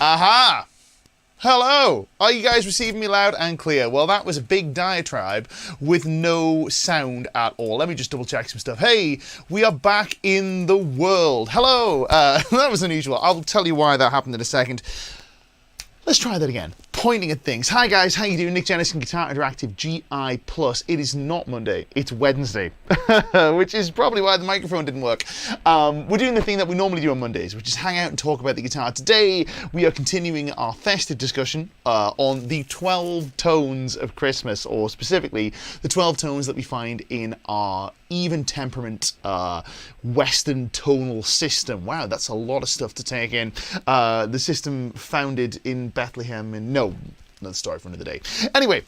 Aha! Hello! Are you guys receiving me loud and clear? Well, that was a big diatribe with no sound at all. Let me just double check some stuff. Hey, we are back in the world. Hello! That was unusual. I'll tell you why that happened in a second. Let's try that again. Pointing at things. Hi guys, how you doing? Nick Jennison, Guitar Interactive GI+. It is not Monday, it's Wednesday. Which is probably why the microphone didn't work. We're doing the thing that we normally do on Mondays, which is hang out and talk about the guitar. Today, we are continuing our festive discussion on the 12 tones of Christmas, or specifically, the 12 tones that we find in our even temperament Western tonal system. Wow, that's a lot of stuff to take in. The system founded in Bethlehem, and no, another story for another day. Anyway,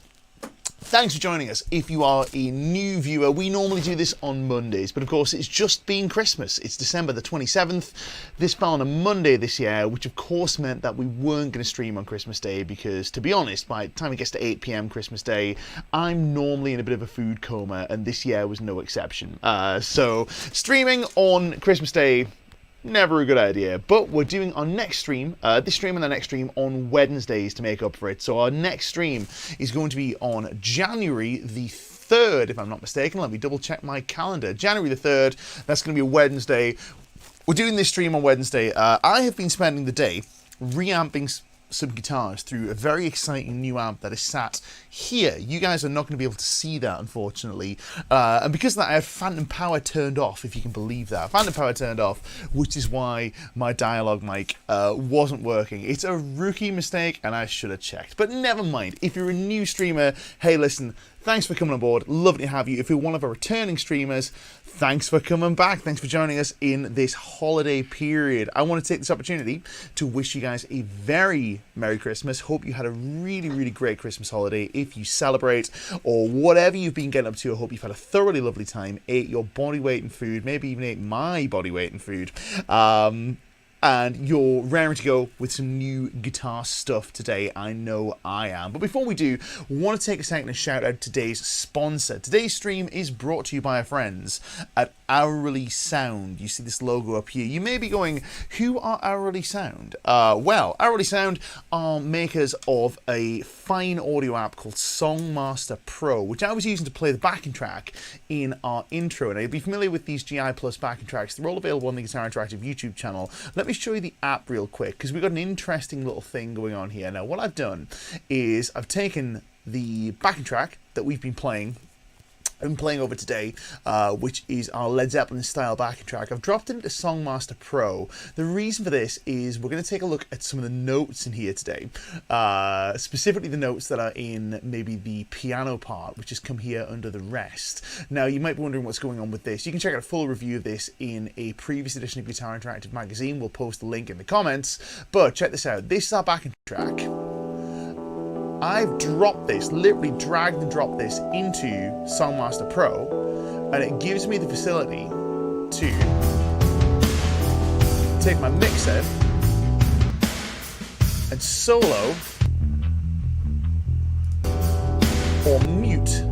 thanks for joining us. If you are a new viewer, we normally do this on Mondays, but of course it's just been Christmas. It's December the 27th. This fell on a Monday this year, which of course meant that we weren't going to stream on Christmas Day because, to be honest, by the time it gets to 8 PM Christmas Day, I'm normally in a bit of a food coma, and this year was no exception. So streaming on Christmas Day, never a good idea, but we're doing our next stream, this stream and the next stream on Wednesdays to make up for it. So our next stream is going to be on January the 3rd, if I'm not mistaken. Let me double check my calendar. January the 3rd, that's going to be a Wednesday. We're doing this stream on Wednesday. I have been spending the day reamping some guitars through a very exciting new amp that is sat here. You guys are not going to be able to see that, unfortunately, and because of that I have phantom power turned off, if you can believe that. Phantom power turned off, which is why my dialogue mic wasn't working. It's a rookie mistake and I should have checked, but never mind. If you're a new streamer, hey listen, thanks for coming on board, lovely to have you. If you're one of our returning streamers, thanks for coming back. Thanks for joining us in this holiday period. I want to take this opportunity to wish you guys a very Merry Christmas. Hope you had a really, really great Christmas holiday. If you celebrate or whatever you've been getting up to, I hope you've had a thoroughly lovely time, ate your body weight in food, maybe even ate my body weight in food. And you're raring to go with some new guitar stuff today. I know I am. But before we do, we want to take a second and shout out today's sponsor. Today's stream is brought to you by our friends at Hourly Sound. You see this logo up here. You may be going, who are Hourly Sound? Well, Hourly Sound are makers of a fine audio app called Songmaster Pro, which I was using to play the backing track in our intro. And you'll be familiar with these GI Plus backing tracks. They're all available on the Guitar Interactive YouTube channel. Let me show you the app real quick, because we've got an interesting little thing going on here. Now, what I've done is I've taken the backing track that we've been playing over today, which is our Led Zeppelin style backing track. I've dropped it into Songmaster Pro. The reason for this is we're going to take a look at some of the notes in here today, specifically the notes that are in maybe the piano part, which has come here under the rest. Now, you might be wondering what's going on with this. You can check out a full review of this in a previous edition of Guitar Interactive magazine. We'll post the link in the comments, but check this out. This is our backing track. I've dropped this, literally dragged and dropped this into Songmaster Pro, and it gives me the facility to take my mixer and solo or mute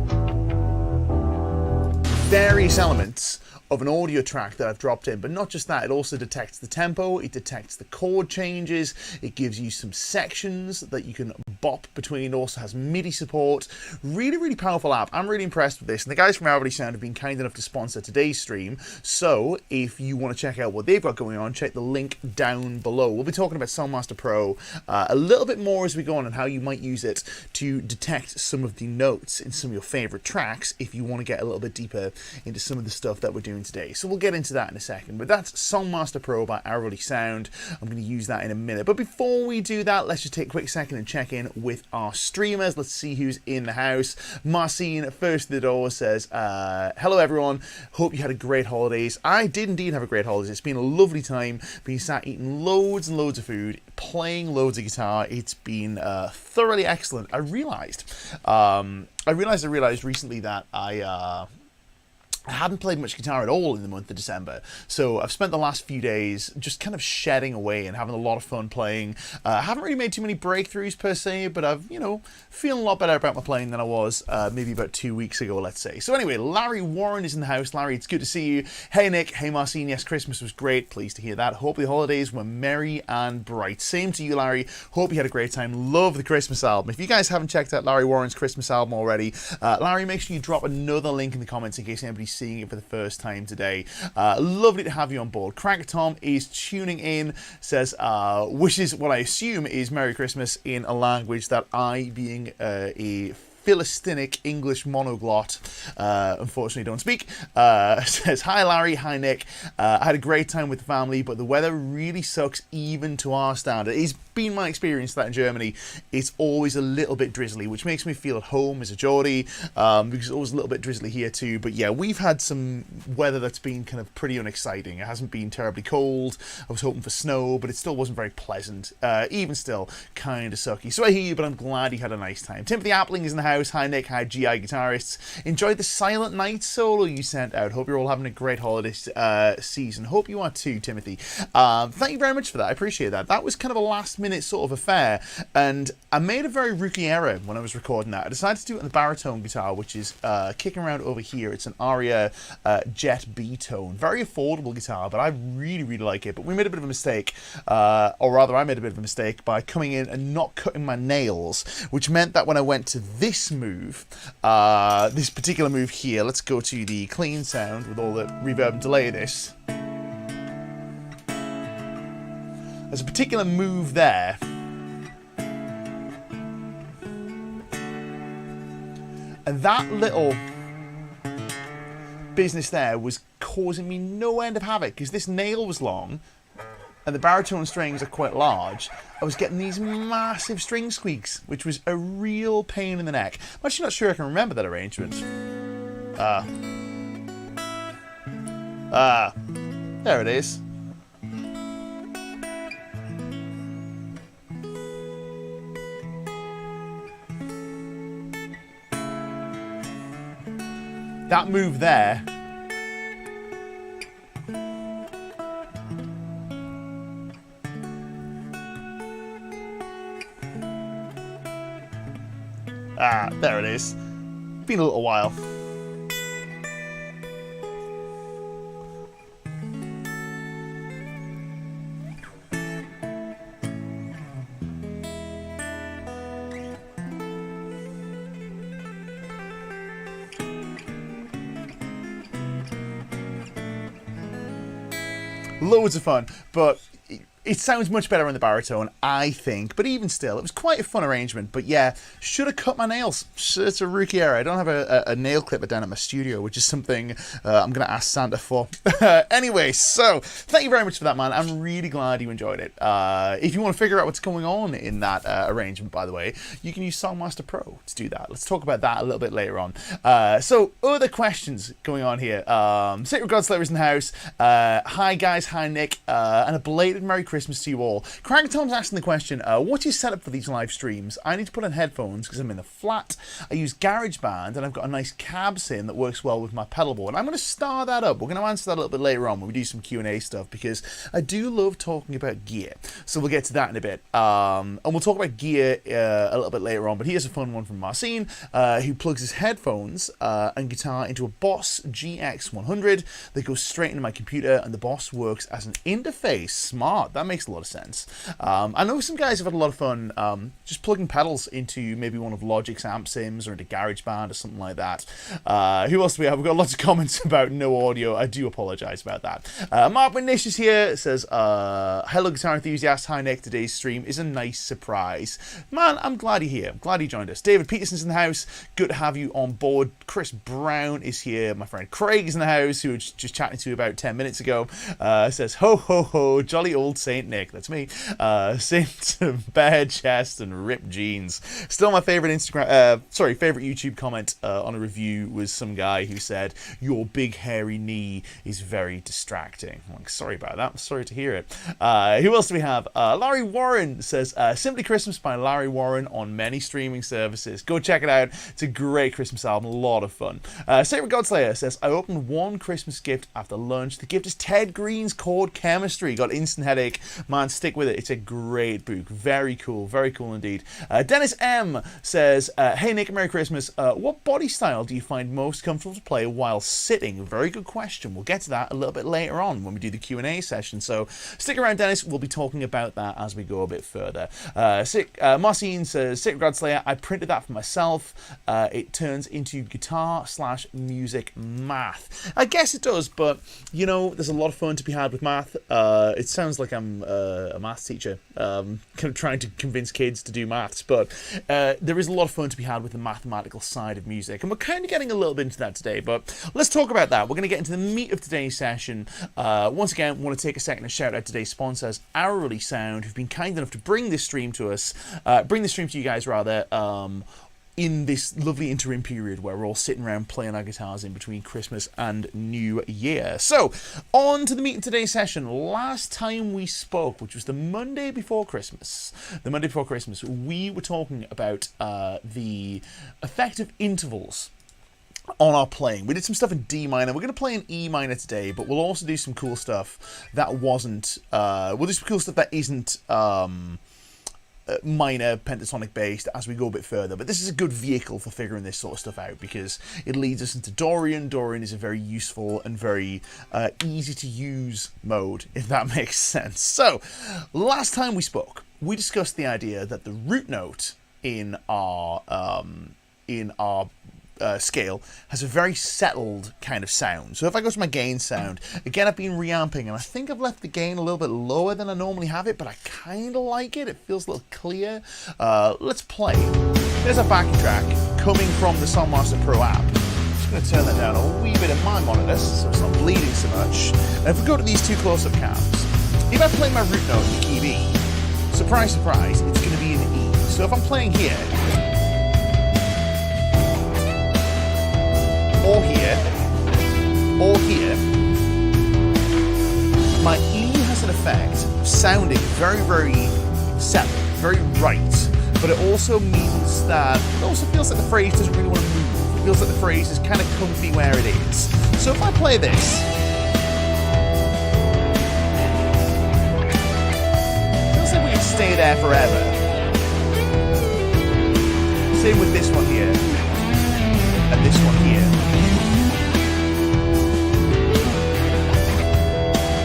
various elements of an audio track that I've dropped in. But not just that, it also detects the tempo, it detects the chord changes, it gives you some sections that you can bop between. It also has MIDI support. Really, really powerful app. I'm really impressed with this, and the guys from Hourly Sound have been kind enough to sponsor today's stream, so if you want to check out what they've got going on, check the link down below. We'll be talking about Songmaster Pro a little bit more as we go on, and how you might use it to detect some of the notes in some of your favorite tracks if you want to get a little bit deeper into some of the stuff that we're doing today. So we'll get into that in a second, but that's Songmaster Pro by Hourly Sound. I'm going to use that in a minute, but before we do that, let's just take a quick second and check in with our streamers. Let's see who's in the house. Marcine, first to the door, says, hello everyone, hope you had a great holidays. I did indeed have a great holidays. It's been a lovely time being sat eating loads and loads of food, playing loads of guitar. It's been thoroughly excellent. I realized recently that I hadn't played much guitar at all in the month of December, so I've spent the last few days just kind of shedding away and having a lot of fun playing. I haven't really made too many breakthroughs per se, but I've, feeling a lot better about my playing than I was maybe about 2 weeks ago, let's say. So anyway, Larry Warren is in the house. Larry, it's good to see you. Hey Nick, hey Marcin, yes, Christmas was great. Pleased to hear that. Hope the holidays were merry and bright. Same to you, Larry. Hope you had a great time. Love the Christmas album. If you guys haven't checked out Larry Warren's Christmas album already, Larry, make sure you drop another link in the comments in case anybody's seeing it for the first time today. Lovely to have you on board. Cracker Tom is tuning in, says wishes what I assume is Merry Christmas in a language that I, being a Philistinic English monoglot, unfortunately don't speak. Says, hi Larry, hi Nick. I had a great time with the family, but the weather really sucks even to our standard. It's been my experience that in Germany it's always a little bit drizzly, which makes me feel at home as a Geordie, because it's always a little bit drizzly here too. But yeah, we've had some weather that's been kind of pretty unexciting. It hasn't been terribly cold. I was hoping for snow, but it still wasn't very pleasant. Even still, kind of sucky. So I hear you, but I'm glad you had a nice time. Timothy Appling is in the house. Hi Nick, hi GI guitarists. Enjoyed the Silent Night solo you sent out. Hope you're all having a great holiday season. Hope you are too, Timothy. Thank you very much for that. I appreciate that. That was kind of a last minute sort of affair, and I made a very rookie error when I was recording that. I decided to do it on the baritone guitar, which is kicking around over here. It's an Aria Jet B tone. Very affordable guitar, but I really, really like it. But we made a bit of a mistake, or rather I made a bit of a mistake by coming in and not cutting my nails, which meant that when I went to this move, this particular move here, let's go to the clean sound with all the reverb and delay of this. There's a particular move there and that little business there was causing me no end of havoc because this nail was long and the baritone strings are quite large. I was getting these massive string squeaks, which was a real pain in the neck. I'm actually not sure I can remember that arrangement. There it is. That move there there it is. Been a little while. Loads of fun, but it sounds much better on the baritone, I think, but even still, it was quite a fun arrangement. But yeah, should have cut my nails. It's a rookie error. I don't have a nail clipper down at my studio, which is something I'm going to ask Santa for. Anyway, so thank you very much for that, man. I'm really glad you enjoyed it. If you want to figure out what's going on in that arrangement, by the way, you can use Songmaster Pro to do that. Let's talk about that a little bit later on. So other questions going on here. Sacred Godslayer is in the house. Hi guys, hi Nick, and a belated Merry Christmas to you all. Craig Tom's asking the question, what's your setup for these live streams? I need to put on headphones because I'm in the flat. I use GarageBand and I've got a nice cab sim that works well with my pedal board. I'm going to star that up. We're going to answer that a little bit later on when we do some Q&A stuff because I do love talking about gear. So we'll get to that in a bit. And we'll talk about gear a little bit later on, but here's a fun one from Marcin, who plugs his headphones and guitar into a Boss GX100 that goes straight into my computer, and the Boss works as an interface. Smart. That makes a lot of sense. I know some guys have had a lot of fun just plugging pedals into maybe one of Logic's amp sims or into GarageBand or something like that. Who else do we have? We've got lots of comments about no audio. I do apologise about that. Mark Nish is here. Says, hello guitar enthusiasts. Hi Nick. Today's stream is a nice surprise. Man, I'm glad you're here. I'm glad you joined us. David Peterson's in the house. Good to have you on board. Chris Brown is here. My friend Craig is in the house, who was just chatting to you about 10 minutes ago. Says, ho ho ho, jolly old sailor. Saint Nick, that's me, sent a bare chest and ripped jeans. Still my favorite favorite YouTube comment on a review was some guy who said, "Your big hairy knee is very distracting." I'm like, sorry about that. I'm sorry to hear it. Who else do we have? Larry Warren says, Simply Christmas by Larry Warren on many streaming services. Go check it out. It's a great Christmas album, a lot of fun. Sacred Godslayer says, I opened one Christmas gift after lunch. The gift is Ted Green's Chord Chemistry. Got instant headache. Man, stick with it. It's a great book. Very cool indeed. Dennis M says, hey Nick, Merry Christmas. What body style do you find most comfortable to play while sitting? Very good question. We'll get to that a little bit later on when we do the Q&A session. So stick around, Dennis. We'll be talking about that as we go a bit further. Marcin says, Sacred Godslayer, I printed that for myself. It turns into guitar/music math. I guess it does, but you know, there's a lot of fun to be had with math. It sounds like I'm a maths teacher, kind of trying to convince kids to do maths, but there is a lot of fun to be had with the mathematical side of music, and we're kind of getting a little bit into that today, but let's talk about that. We're going to get into the meat of today's session. Once again, I want to take a second to shout out today's sponsors, Hourly Sound, who've been kind enough to bring this stream to you guys rather, in this lovely interim period where we're all sitting around playing our guitars in between Christmas and New Year. So, on to the meat of today's session. Last time we spoke, which was the Monday before Christmas, we were talking about the effective intervals on our playing. We did some stuff in D minor. We're going to play in E minor today, but we'll also do some cool stuff that wasn't, we'll do some cool stuff that isn't, minor pentatonic based as we go a bit further, but this is a good vehicle for figuring this sort of stuff out because it leads us into Dorian. Dorian is a very useful and very easy to use mode, if that makes sense. So last time we spoke, we discussed the idea that the root note in our scale has a very settled kind of sound. So if I go to my gain sound, again, I've been reamping, and I think I've left the gain a little bit lower than I normally have it, but I kind of like it. It feels a little clear. Let's play. There's a backing track coming from the Songmaster Pro app. I'm just going to turn that down a wee bit in my monitor so it's not bleeding so much. And if we go to these two close-up cams, if I play my root note in the key B, surprise, surprise, it's going to be in E. So if I'm playing here, or here, my E has an effect of sounding very, very settled, very right, but it also means that it also feels like the phrase doesn't really want to move. It feels like the phrase is kind of comfy where it is. So if I play this, it feels like we can stay there forever. Same with this one here, and this one here.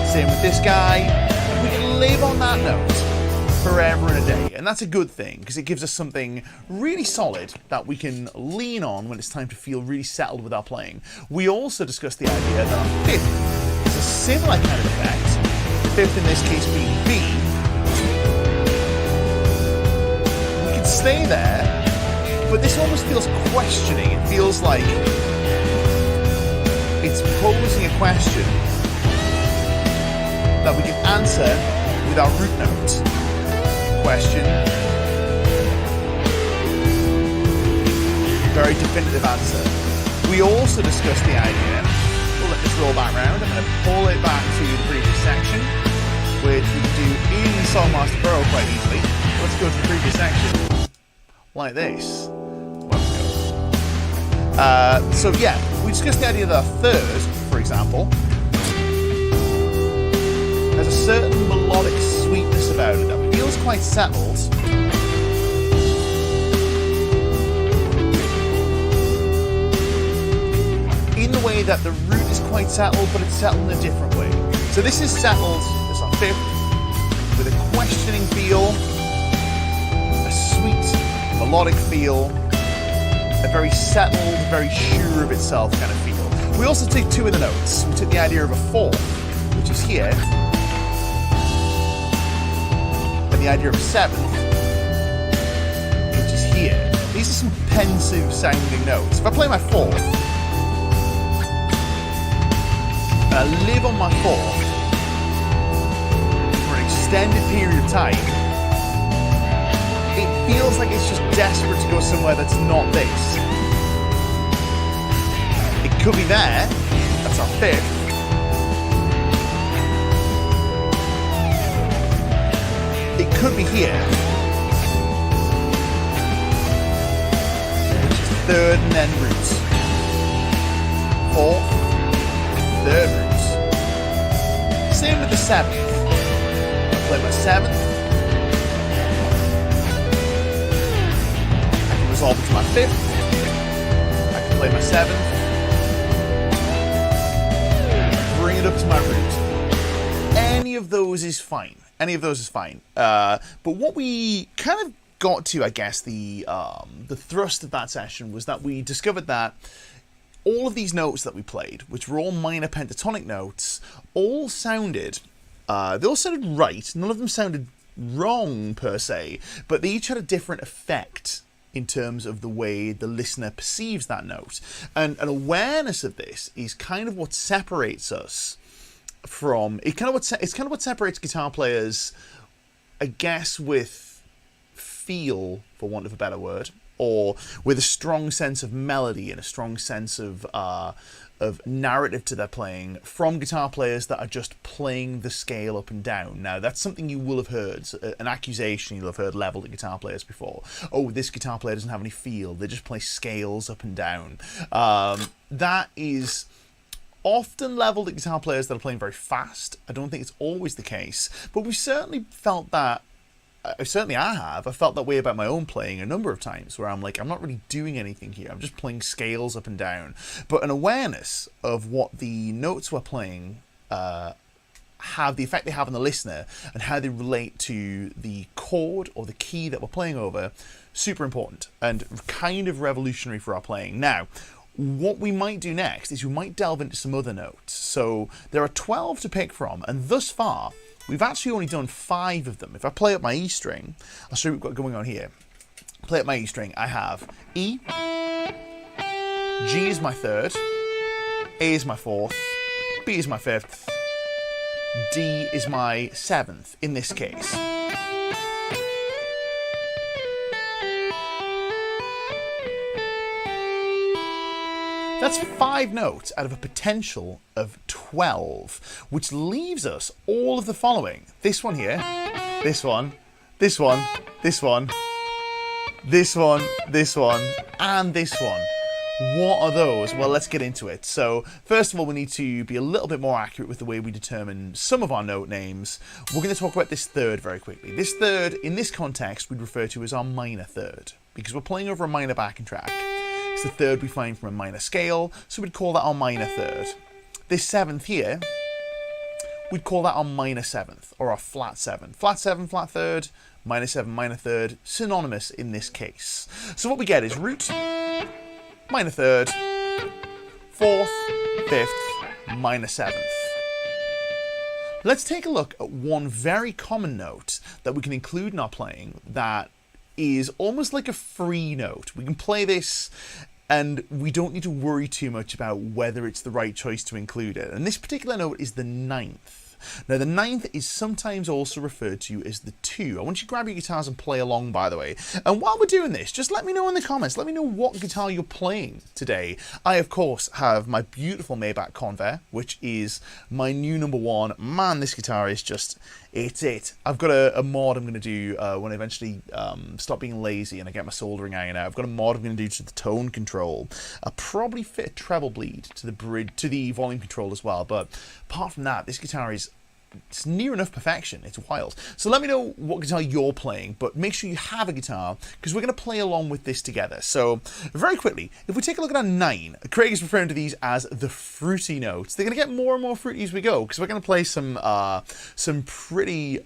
Same with this guy. We can live on that note forever and a day, and that's a good thing because it gives us something really solid that we can lean on when it's time to feel really settled with our playing. We also discussed the idea that our fifth is a similar kind of effect, the fifth in this case being B. We can stay there, but this almost feels questioning. It feels like it's posing a question that we can answer with our root note. Question. Very definitive answer. We also discussed the idea, we'll let this roll back round, I'm going to pull it back to the previous section, which we can do in Songmaster Pro quite easily. Let's go to the previous section, like this. So yeah, we discussed the idea that our third, for example, has a certain melodic sweetness about it that feels quite settled. In the way that the root is quite settled, but it's settled in a different way. So this is settled, it's our fifth, with a questioning feel, a sweet melodic feel, a very settled, very sure of itself kind of feel. We also took two of the notes. We took the idea of a fourth, which is here, and the idea of a seventh, which is here. These are some pensive sounding notes. If I play my fourth, and I live on my fourth for an extended period of time, it feels like it's just desperate to go somewhere that's not this. It could be there. That's our fifth. It could be here. Which is third and then roots. Fourth, third roots. Same with the seventh. I'll play my seventh. I can resolve it to my fifth. I can play my seventh. Bring it up to my root. Any of those is fine. Any of those is fine. But what we kind of got to, I guess, the thrust of that session was that we discovered that all of these notes that we played, which were all minor pentatonic notes, all sounded, they all sounded right. None of them sounded wrong per se, but they each had a different effect in terms of the way the listener perceives that note. And an awareness of this is kind of what separates us from it's kind of what separates guitar players, I guess, with feel, for want of a better word, or with a strong sense of melody and a strong sense of narrative to their playing, from guitar players that are just playing the scale up and down. Now, that's something you will have heard, an accusation you'll have heard leveled at guitar players before. Oh, this guitar player doesn't have any feel, they just play scales up and down. That is often leveled at guitar players that are playing very fast. I don't think it's always the case, but we've certainly felt that. I felt that way about my own playing a number of times, where I'm like, I'm not really doing anything here, I'm just playing scales up and down. But an awareness of what the notes we're playing have, the effect they have on the listener, and how they relate to the chord or the key that we're playing over, super important and kind of revolutionary for our playing. Now, what we might do next is we might delve into some other notes. So there are 12 to pick from, and thus far we've actually only done 5 of them. If I play up my E string, I'll show you what we've got going on here. Play up my E string, I have E, G is my third, A is my fourth, B is my fifth, D is my seventh in this case. That's 5 notes out of a potential of 12, which leaves us all of the following. This one here, this one, this one, this one, this one, this one, and this one. What are those? Well, let's get into it. So, first of all, we need to be a little bit more accurate with the way we determine some of our note names. We're going to talk about this third very quickly. This third, in this context, we'd refer to as our minor third, because we're playing over a minor backing track. It's the third we find from a minor scale, so we'd call that our minor third. This seventh here, we'd call that our minor seventh, or our flat 7. Flat 7, flat third, minor 7, minor third, synonymous in this case. So what we get is root, minor third, fourth, fifth, minor 7th. Let's take a look at one very common note that we can include in our playing that is almost like a free note. We can play this and we don't need to worry too much about whether it's the right choice to include it. And this particular note is the 9th. Now, the 9th is sometimes also referred to as the 2. I want you to grab your guitars and play along, by the way. And while we're doing this, just let me know in the comments. Let me know what guitar you're playing today. I, of course, have my beautiful Maybach Convair, which is my new #1. Man, this guitar is just... it's it. I've got a mod I'm going to do when I eventually stop being lazy and I get my soldering iron out. I've got a mod I'm going to do to the tone control. I'll probably fit a treble bleed to the bridge, to the volume control as well. But apart from that, this guitar is... it's near enough perfection. It's wild. So let me know what guitar you're playing, but make sure you have a guitar, because we're going to play along with this together. So very quickly, if we take a look at our 9, Craig is referring to these as the fruity notes. They're going to get more and more fruity as we go, because we're going to play some pretty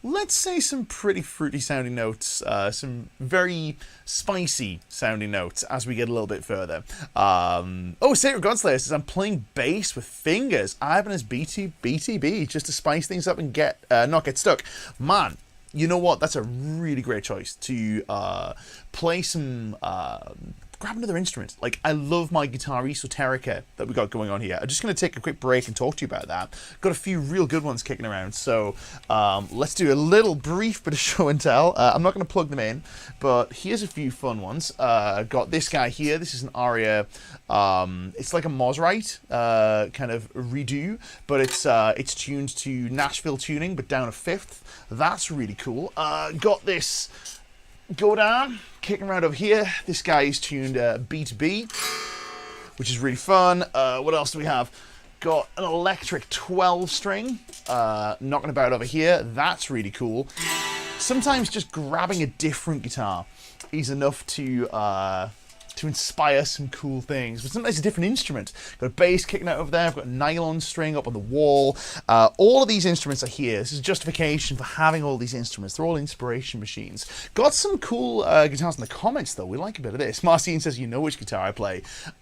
let's say some pretty fruity sounding notes, some very spicy sounding notes as we get a little bit further. Oh, Sacred Godslayer says, I'm playing bass with fingers. Ibanez BTB, just to spice things up and get not get stuck. Man, you know what? That's a really great choice to play some grab another instrument. Like, I love my guitar esoterica that we got going on here. I'm just going to take a quick break and talk to you about that. Got a few real good ones kicking around, so let's do a little brief bit of show and tell. I'm not going to plug them in, but here's a few fun ones. Got this guy here. This is an aria. It's like a Mosrite kind of redo, but it's tuned to Nashville tuning, but down a fifth. That's really cool. Got this Go Down kicking around over here. This guy is tuned B2B, which is really fun. What else do we have? Got an electric 12 string knocking about over here. That's really cool. Sometimes just grabbing a different guitar is enough to inspire some cool things, but sometimes a different instrument. Got a bass kicking out over there. I've got a nylon string up on the wall. All of these instruments are here. This is justification for having all these instruments. They're all inspiration machines. Got some cool guitars in the comments, though. We like a bit of this. Marcin says, you know which guitar I play.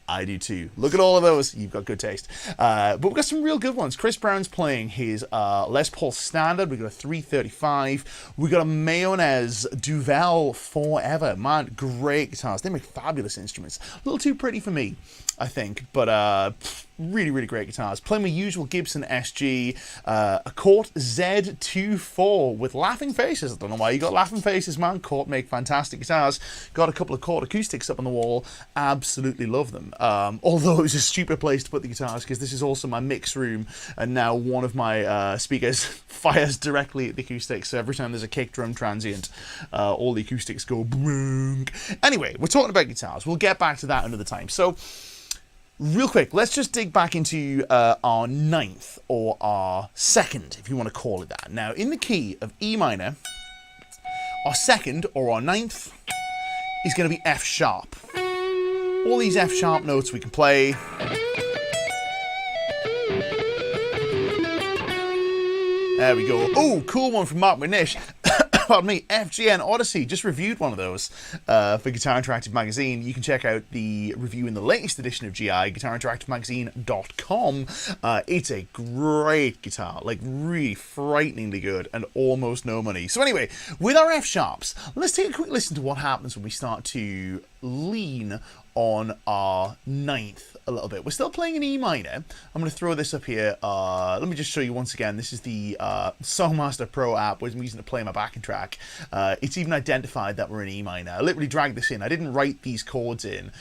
I do too. Look at all of those. You've got good taste. But we've got some real good ones. Chris Brown's playing his Les Paul Standard. We've got a 335. We've got a Mayonnaise Duvel Forever. Man, great guitars. They make fabulous instruments. A little too pretty for me, I think, but really, really great guitars. Playing my usual Gibson SG, a Cort Z24 with laughing faces. I don't know why you got laughing faces, man. Cort make fantastic guitars. Got a couple of Cort acoustics up on the wall. Absolutely love them. Although it's a stupid place to put the guitars because this is also my mix room, and now one of my speakers fires directly at the acoustics. So every time there's a kick drum transient, all the acoustics go boom. Anyway, we're talking about guitars. We'll get back to that another time. So, real quick, let's just dig back into our ninth, or our second, if you want to call it that. Now, in the key of E minor, our second, or our ninth, is going to be F sharp. All these F sharp notes we can play. There we go. Oh, cool one from Mark Manish. Pardon me, FGN Odyssey. Just reviewed one of those for Guitar Interactive Magazine. You can check out the review in the latest edition of GI, guitarinteractivemagazine.com. It's a great guitar, like really frighteningly good and almost no money. So anyway, with our F sharps, let's take a quick listen to what happens when we start to lean on our ninth a little bit. We're still playing in E minor. I'm going to throw this up here. Let me just show you once again. This is the Songmaster Pro app, which I'm using to play my backing track. It's even identified that we're in E minor. I literally dragged this in. I didn't write these chords in.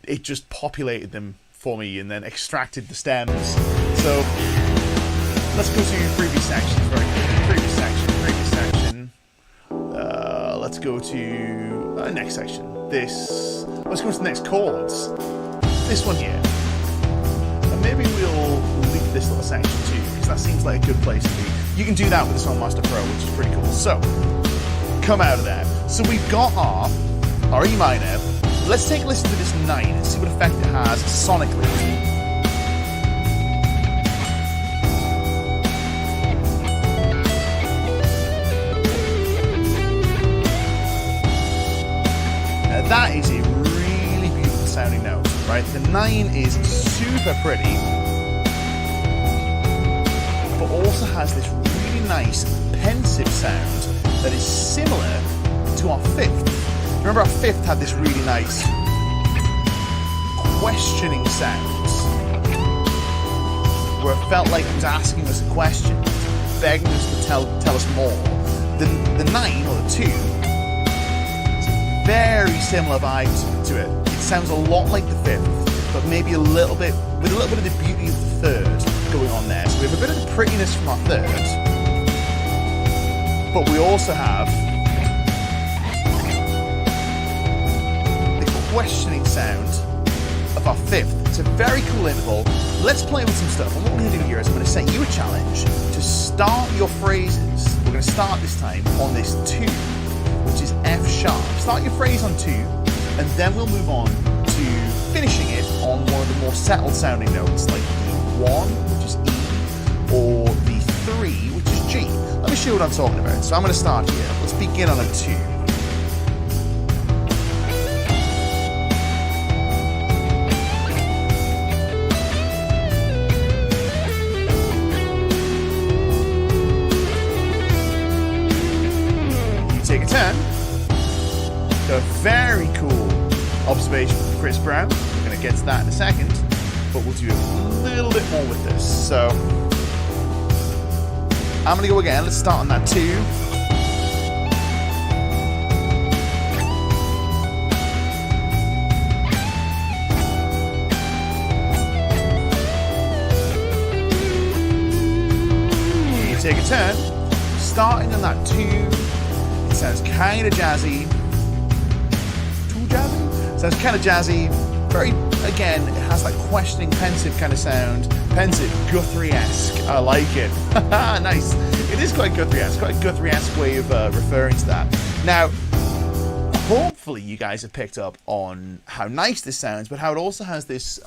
It just populated them for me and then extracted the stems. So let's go to previous sections very quickly. Previous section. Let's go to next section. Let's go to the next chords. This one here. And maybe we'll leave this little section too, because that seems like a good place to be. You can do that with the Songmaster Pro, which is pretty cool. So, come out of there. So we've got our E minor. Let's take a listen to this 9 and see what effect it has sonically. That is a really beautiful sounding note, right? The 9 is super pretty, but also has this really nice pensive sound that is similar to our 5th. Remember, our 5th had this really nice questioning sound, where it felt like it was asking us a question, begging us to tell us more. The 9, or the 2, very similar vibes to it. It sounds a lot like the 5th, but maybe with a little bit of the beauty of the 3rd going on there. So we have a bit of the prettiness from our 3rd, but we also have the questioning sound of our 5th. It's a very cool interval. Let's play with some stuff. And what we're going to do here is I'm going to set you a challenge to start your phrases. We're going to start this time on this 2. Which is F sharp. Start your phrase on 2, and then we'll move on to finishing it on one of the more settled sounding notes, like the 1, which is E, or the 3, which is G. Let me show you what I'm talking about. So I'm going to start here. Let's begin on a 2. Take a turn. A very cool observation. Chris Brown. We're going to get to that in a second, but we'll do a little bit more with this. So I'm going to go again. Let's start on that 2. You take a turn, starting on that 2. It sounds kind of jazzy. Too jazzy? Sounds kind of jazzy. Very, again, it has that questioning, pensive kind of sound. Pensive, Guthrie-esque. I like it. Nice. It is quite Guthrie-esque. Quite a Guthrie-esque way of referring to that. Now, hopefully you guys have picked up on how nice this sounds, but how it also has this, it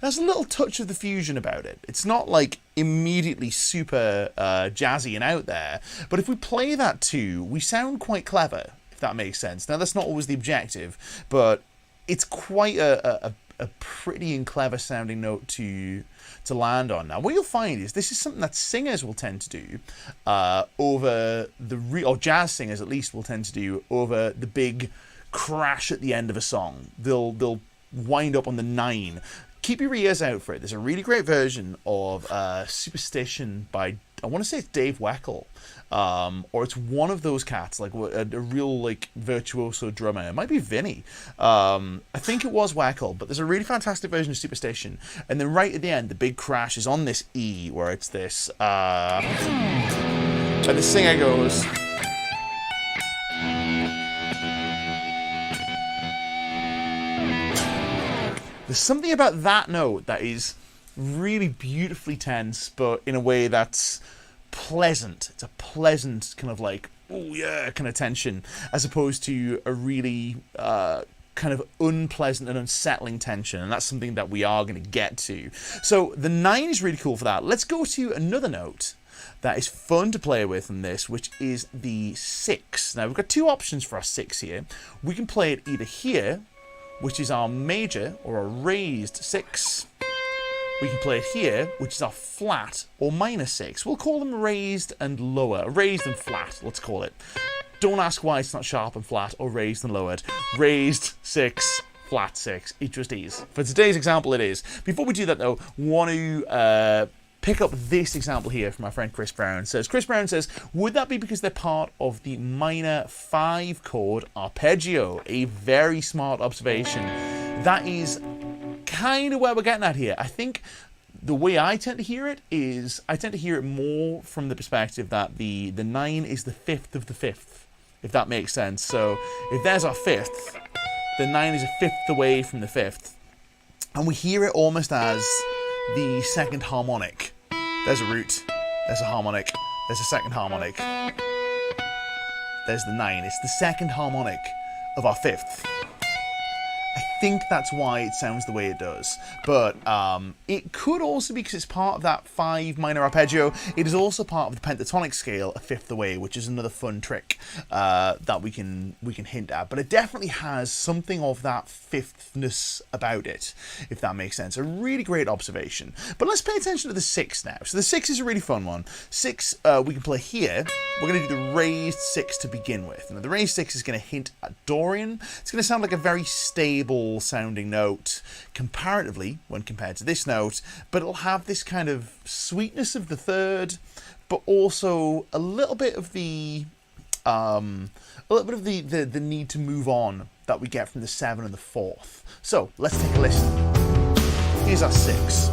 has a little touch of the fusion about it. It's not like immediately super jazzy and out there, but if we play that 2, we sound quite clever, if that makes sense. Now, that's not always the objective, but it's quite a pretty and clever sounding note to land on. Now, what you'll find is this is something that singers will tend to do over or jazz singers at least will tend to do over the big crash at the end of a song. They'll wind up on the 9. Keep your ears out for it. There's a really great version of Superstition by, I want to say it's Dave Weckl, or it's one of those cats, like a real like virtuoso drummer. It might be Vinny. I think it was Weckl, but there's a really fantastic version of Superstition. And then right at the end, the big crash is on this E, where it's this, and the singer goes. There's something about that note that is really beautifully tense, but in a way that's pleasant. It's a pleasant kind of like, oh yeah, kind of tension, as opposed to a really kind of unpleasant and unsettling tension, and that's something that we are going to get to. So the 9 is really cool for that. Let's go to another note that is fun to play with in this, which is the 6. Now, we've got 2 options for our 6 here. We can play it either here, which is our major or a raised 6. We can play it here, which is our flat or minor 6. We'll call them raised and lower. Raised and flat, let's call it. Don't ask why it's not sharp and flat or raised and lowered. Raised 6, flat 6. It just is. For today's example, it is. Before we do that, though, want to pick up this example here from my friend Chris Brown. Chris Brown says, would that be because they're part of the minor 5 chord arpeggio? A very smart observation. That is kind of where we're getting at here. I think the way I tend to hear it is, I tend to hear it more from the perspective that the 9 is the 5th of the 5th, if that makes sense. So if there's our 5th, the 9 is a 5th away from the 5th. And we hear it almost as the 2nd harmonic. There's a root, there's a harmonic, there's a 2nd harmonic. There's the 9. It's the 2nd harmonic of our 5th. I think that's why it sounds the way it does. But it could also be because it's part of that 5 minor arpeggio. It is also part of the pentatonic scale, a 5th away, which is another fun trick that we can hint at. But it definitely has something of that 5thness about it, if that makes sense. A really great observation. But let's pay attention to the 6 now. So the 6 is a really fun one. 6 we can play here. We're going to do the raised 6 to begin with. Now the raised 6 is going to hint at Dorian. It's going to sound like a very stable sounding note comparatively when compared to this note, but it'll have this kind of sweetness of the 3rd, but also a little bit of the the need to move on that we get from the 7 and the 4th. So let's take a listen. Here's our 6.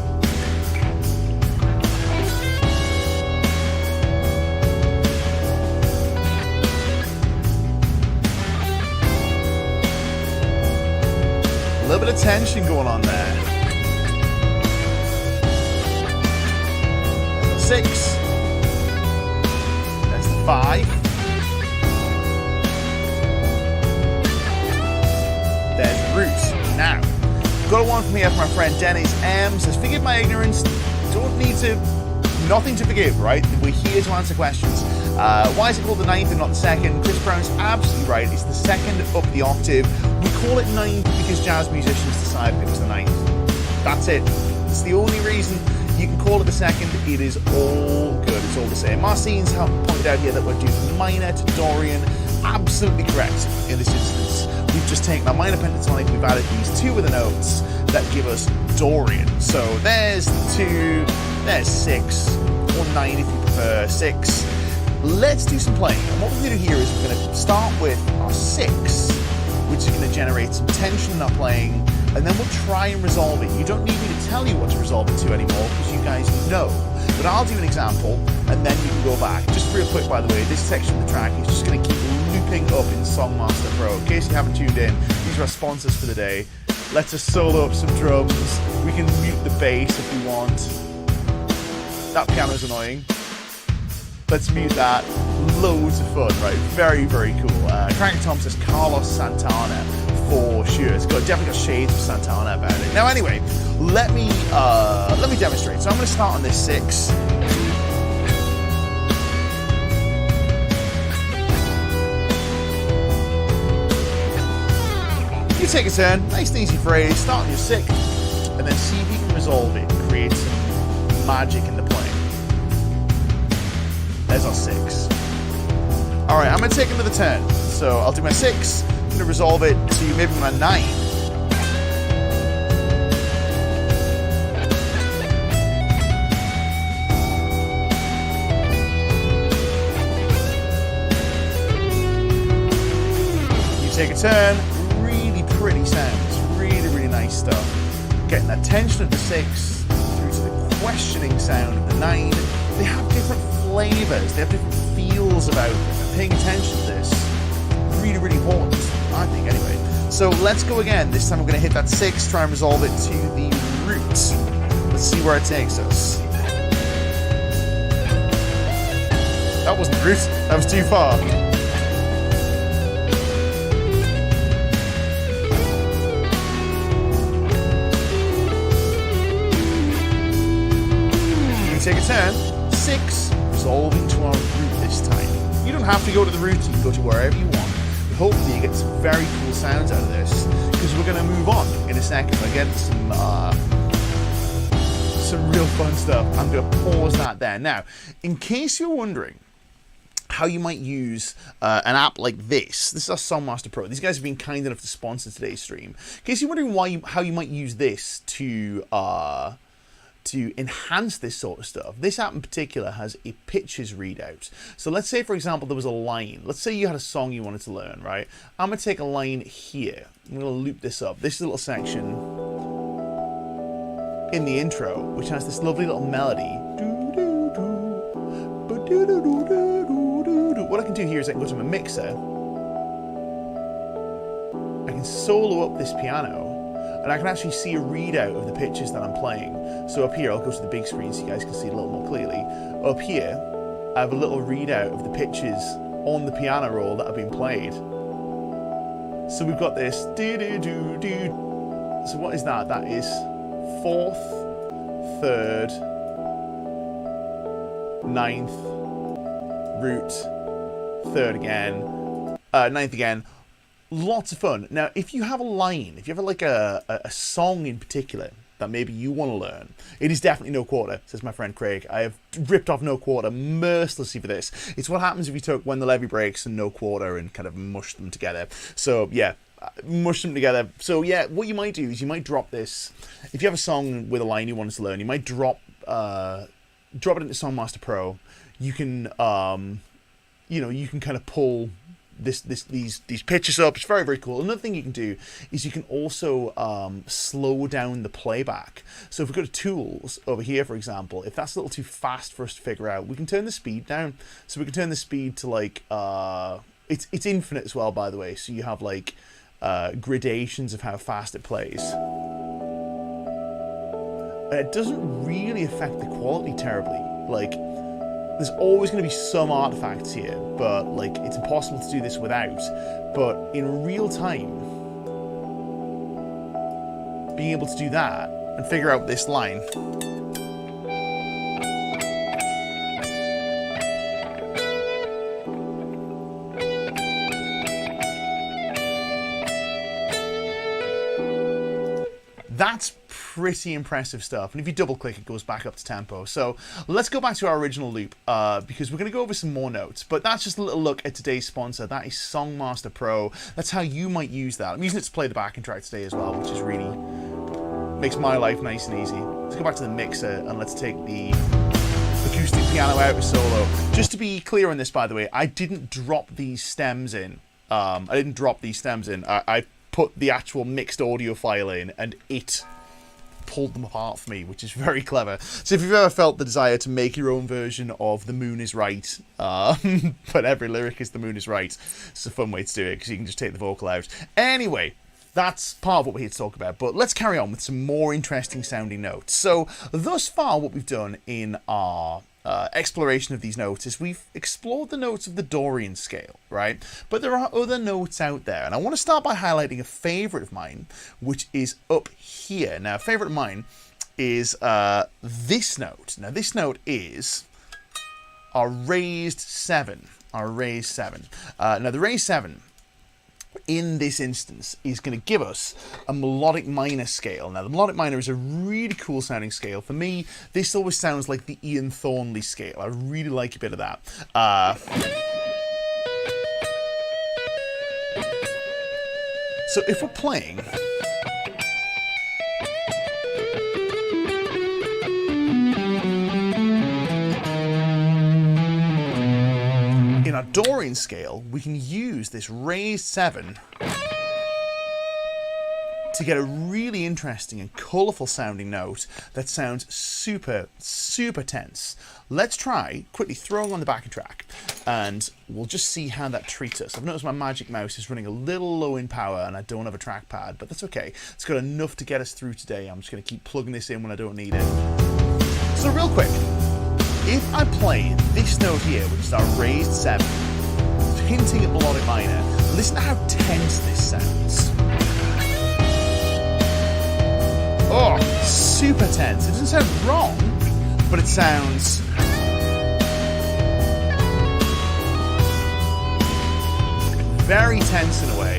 A little bit of tension going on there. There's the 6. There's the 5. There's the root. Now, got one from here from my friend Dennis M. Says, forgive my ignorance. Nothing to forgive, right? We're here to answer questions. Why is it called the 9th and not the 2nd? Chris Brown's absolutely right. It's the 2nd up the octave. We call it 9th because jazz musicians decided it was the 9th. That's it. It's the only reason. You can call it the 2nd. It is all good. It's all the same. Marcine's pointed out here that we're doing minor to Dorian. Absolutely correct in this instance. we've just taken our minor pentatonic, we've added these two other notes that give us Dorian. So there's 2, there's 6, or 9 if you prefer, 6. Let's do some playing. And what we're going to do here is we're going to start with our 6, which is going to generate some tension in our playing, and then we'll try and resolve it. You don't need me to tell you what to resolve it to anymore, because you guys know. But I'll do an example, and then you can go back. Just real quick, by the way, this section of the track is just going to keep looping up in Songmaster Pro. In case you haven't tuned in, these are our sponsors for the day. Let's just solo up some drums. We can mute the bass if we want. That piano's annoying. Let's mute that. Loads of fun, right? Very, very cool. Crank Tom says Carlos Santana for sure. It's definitely got shades of Santana about it. Now, anyway, let me demonstrate. So I'm going to start on this 6. You take a turn, nice and easy phrase. Start on your 6, and then see if you can resolve it. Create some magic in the playing. There's our 6. Alright, I'm going to take another turn. So I'll do my 6, I'm going to resolve it to maybe my 9. You take a turn, really pretty sounds, really, really nice stuff. Getting that tension of the 6 through to the questioning sound of the 9. They have different flavours, they have different feels about them. And paying attention to this, really, really important, I think, anyway. So let's go again. This time we're going to hit that 6, try and resolve it to the root. Let's see where it takes us. That wasn't the root, that was too far. You take a turn. 6, resolving to our root this time. You don't have to go to the root, you can go to wherever you want. But hopefully you get some very cool sounds out of this, because we're going to move on in a second. I get some real fun stuff. I'm going to pause that there. Now, in case you're wondering how you might use an app like this. This is our Songmaster Pro. These guys have been kind enough to sponsor today's stream. In case you're wondering how you might use this to enhance this sort of stuff, this app in particular has a pitches readout. So let's say, for example, there was a line. Let's say you had a song you wanted to learn, right? I'm going to take a line here. I'm going to loop this up. This little section in the intro, which has this lovely little melody. What I can do here is I can go to my mixer. I can solo up this piano. And I can actually see a readout of the pitches that I'm playing. So up here, I'll go to the big screen so you guys can see it a little more clearly. Up here, I have a little readout of the pitches on the piano roll that have been played. So we've got this do-do-do-do. So what is that? That is 4th, 3rd, 9th, root, 3rd again, 9th again. Lots of fun. Now, if you have a line, if you have like a song in particular that maybe you want to learn, it is definitely no quarter, says my friend Craig. I have ripped off no quarter mercilessly for this. It's what happens if you took When the Levee Breaks and no quarter and kind of mushed them together. So yeah, mush them together. So yeah, what you might do is you might drop this. If you have a song with a line you wanted to learn, you might drop it into Songmaster Pro. You can you can kind of pull these pitches up. It's very, very cool. Another thing you can do is you can also slow down the playback. So if we go to tools over here, for example, if that's a little too fast for us to figure out, we can turn the speed down. So we can turn the speed to like it's infinite as well, by the way. So you have like gradations of how fast it plays. And it doesn't really affect the quality terribly. Like, there's always going to be some artifacts here, but like it's impossible to do this without. But in real time, being able to do that and figure out this line. That's pretty impressive stuff. And if you double click, it goes back up to tempo. So let's go back to our original loop because we're going to go over some more notes. But that's just a little look at today's sponsor. That is Songmaster Pro. That's how you might use that. I'm using it to play the backing track today as well, which is really makes my life nice and easy. Let's go back to the mixer and let's take the acoustic piano out of solo. Just to be clear on this, by the way, I didn't drop these stems in. I put the actual mixed audio file in and it pulled them apart for me, which is very clever. So if you've ever felt the desire to make your own version of The Moon is Right, but every lyric is The Moon is Right, it's a fun way to do it because you can just take the vocal out. Anyway, that's part of what we're here to talk about, but let's carry on with some more interesting sounding notes. So thus far what we've done in our exploration of these notes is we've explored the notes of the Dorian scale, right? But there are other notes out there, and I want to start by highlighting a favourite of mine, which is up here. Now, a favourite of mine is this note. Now, this note is our raised 7. Now, the raised 7 in this instance is going to give us a melodic minor scale. Now, the melodic minor is a really cool sounding scale. For me, this always sounds like the Ian Thornley scale. I really like a bit of that. So if we're playing in our Dorian scale, we can use this raised 7 to get a really interesting and colourful sounding note that sounds super, super tense. Let's try quickly throwing on the backing track and we'll just see how that treats us. I've noticed my Magic Mouse is running a little low in power and I don't have a trackpad, but that's okay. It's got enough to get us through today. I'm just going to keep plugging this in when I don't need it. So real quick, if I play this note here, which is our raised 7, hinting at melodic minor, listen to how tense this sounds. Oh, super tense. It doesn't sound wrong, but it sounds very tense in a way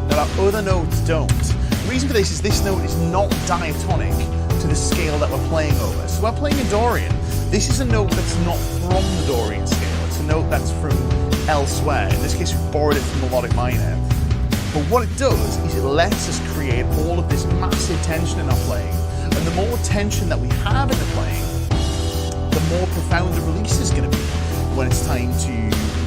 that our other notes don't. The reason for this is this note is not diatonic to the scale that we're playing over. So we're playing in Dorian. This is a note that's not from the Dorian scale. It's a note that's from elsewhere. In this case, we've borrowed it from melodic minor. But what it does is it lets us create all of this massive tension in our playing. And the more tension that we have in the playing, the more profound the release is going to be when it's time to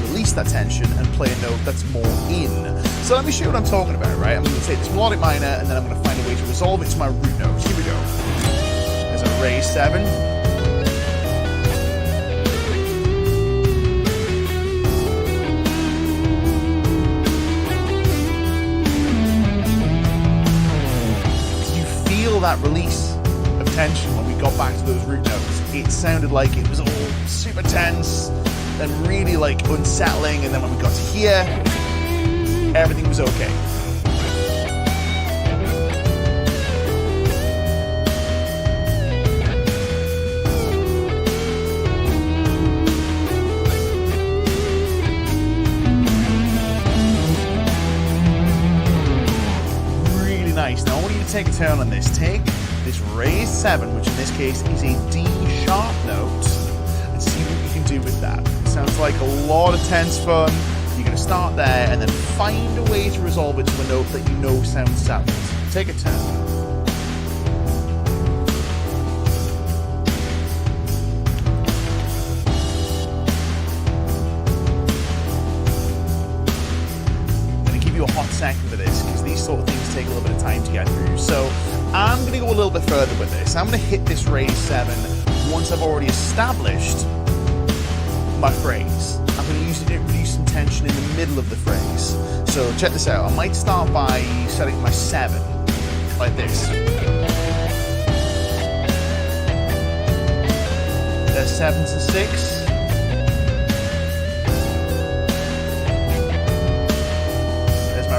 release that tension and play a note that's more in. So let me show you what I'm talking about, right? I'm going to take this melodic minor and then I'm going to find a way to resolve it to my root notes. Here we go. There's a raised 7. That release of tension when we got back to those root notes, it sounded like it was all super tense and really like unsettling, and then when we got to here, everything was okay. Nice. Now I want you to take a turn on this. Take this raised 7, which in this case is a D sharp note, and see what you can do with that. It sounds like a lot of tense fun. You're going to start there and then find a way to resolve it to a note that you know sounds settled. Take a turn. A hot second for this because these sort of things take a little bit of time to get through. So I'm going to go a little bit further with this. I'm going to hit this raised 7 once I've already established my phrase. I'm going to use it to introduce some tension in the middle of the phrase. So check this out. I might start by setting my 7 like this. There's 7 to 6.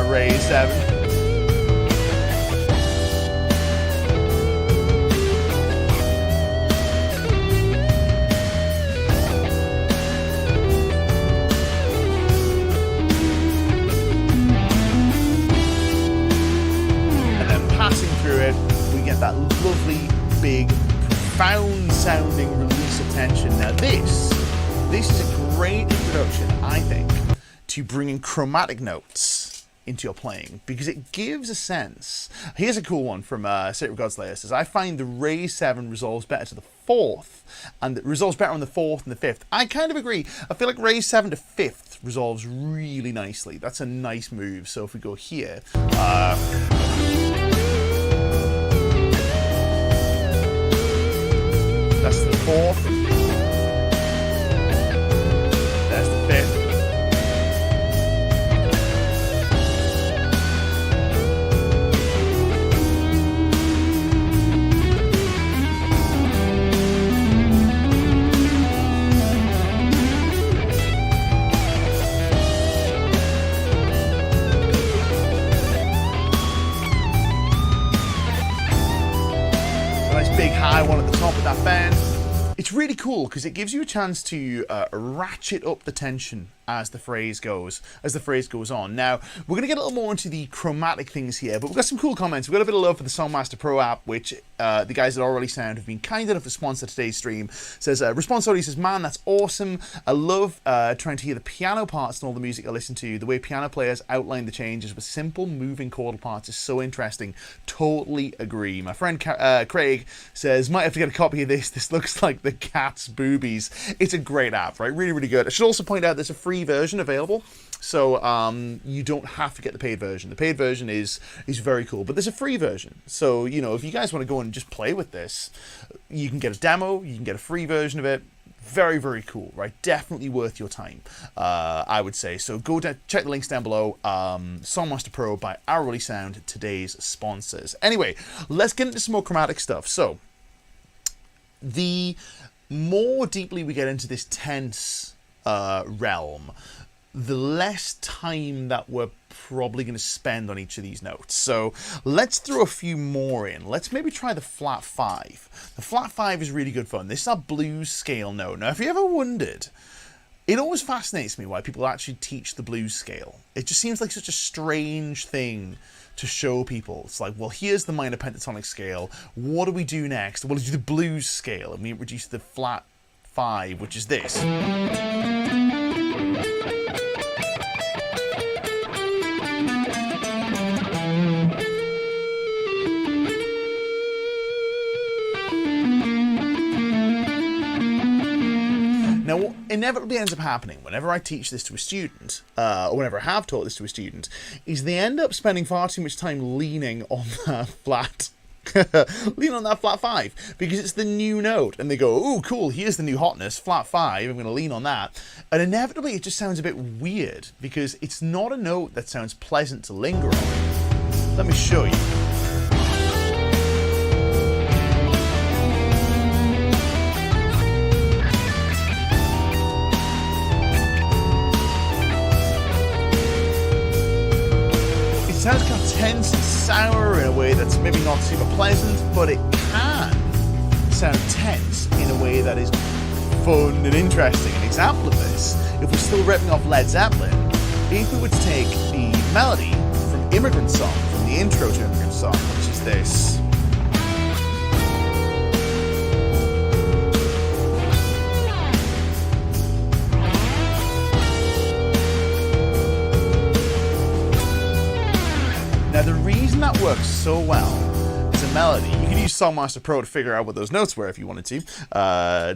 Raised 7. that lovely, big, profound sounding release of tension. Now this is a great introduction, I think, to bringing chromatic notes into your playing, because it gives a sense. Here's a cool one from Sacred Godslayer. Says, I find the raise 7 resolves better to the 4th, and it resolves better on the 4th and the 5th. I kind of agree. I feel like raise 7 to 5th resolves really nicely. That's a nice move. So if we go here, that's the 4th, that's the 5th. Big high one at the top of that bend. It's really cool because it gives you a chance to ratchet up the tension as the phrase goes on. Now, we're going to get a little more into the chromatic things here, but we've got some cool comments. We've got a bit of love for the Songmaster Pro app, which the guys at Orally Sound have been kind enough to sponsor today's stream. Says, Response Audio says, man, that's awesome. I love trying to hear the piano parts and all the music I listen to. The way piano players outline the changes with simple moving chordal parts is so interesting. Totally agree. My friend Craig says, might have to get a copy of this. This looks like the cat's boobies. It's a great app, right? Really, really good. I should also point out there's a free version available, so you don't have to get the paid version. The paid version is very cool, but there's a free version. So, you know, if you guys want to go and just play with this, you can get a demo, you can get a free version of it. Very, very cool, right? Definitely worth your time, I would say. So go down, check the links down below. Songmaster Pro by Orally Sound, today's sponsors. Anyway, let's get into some more chromatic stuff. So the more deeply we get into this tense realm, the less time that we're probably going to spend on each of these notes. So let's throw a few more in. Let's maybe try the flat 5. The flat 5 is really good fun. This is our blues scale note. Now, if you ever wondered, it always fascinates me why people actually teach the blues scale. It just seems like such a strange thing to show people. It's like, well, here's the minor pentatonic scale. What do we do next? Well, we do the blues scale, and we introduce the flat 5, which is this. Now, what inevitably ends up happening whenever I teach this to a student, or whenever I have taught this to a student, is they end up spending far too much time leaning on that flat, leaning on that flat 5, because it's the new note, and they go, oh, cool, here's the new hotness, flat 5, I'm going to lean on that, and inevitably it just sounds a bit weird, because it's not a note that sounds pleasant to linger on. Let me show you. Sounds kind of tense and sour in a way that's maybe not super pleasant, but it can sound tense in a way that is fun and interesting. An example of this, if we're still ripping off Led Zeppelin, if we were to take the melody from Immigrant Song, from the intro to Immigrant Song, which is this. Now, the reason that works so well as a melody, you could use Songmaster Pro to figure out what those notes were if you wanted to,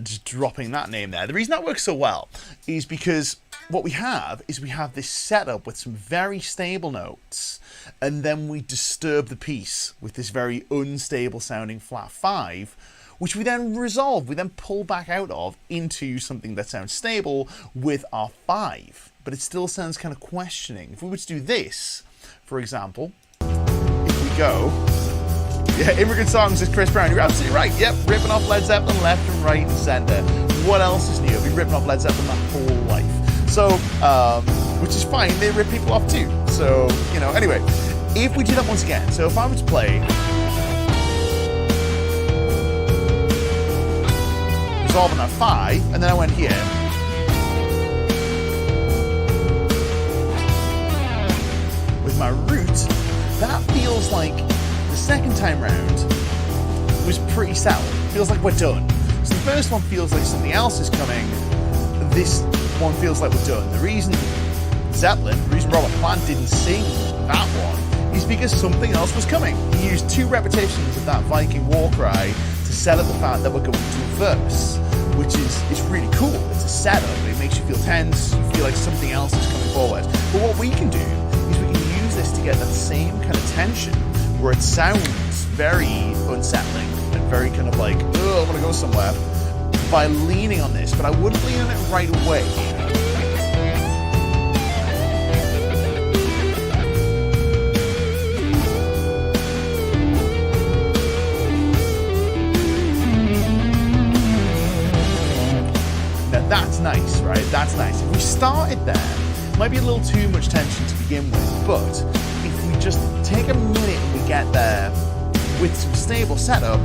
just dropping that name there. The reason that works so well is because what we have is we have this setup with some very stable notes, and then we disturb the piece with this very unstable sounding flat 5, which we then resolve, we then pull back out of into something that sounds stable with our 5, but it still sounds kind of questioning. If we were to do this, for example, if we go, yeah, Immigrant Song, says Chris Brown, you're absolutely right, yep, ripping off Led Zeppelin left and right and centre. What else is new? I've been ripping off Led Zeppelin my whole life. So, which is fine, they rip people off too. So, you know, anyway, if we do that once again, so if I were to play resolving that 5, and then I went here, with my root, that feels like the second time round was pretty settled. Feels like we're done. So the first one feels like something else is coming. This one feels like we're done. The reason Robert Plant didn't sing that one is because something else was coming. He used 2 repetitions of that Viking war cry to set up the fact that we're going to a verse, which is really cool. It's a setup. It makes you feel tense. You feel like something else is coming forward. But what we can do is we can use this to get that same kind of tension where it sounds very unsettling and very kind of like, oh, I want to go somewhere, by leaning on this. But I wouldn't lean on it right away. That's nice, right? That's nice. If we started there, it might be a little too much tension to begin with, but if we just take a minute and we get there with some stable setup,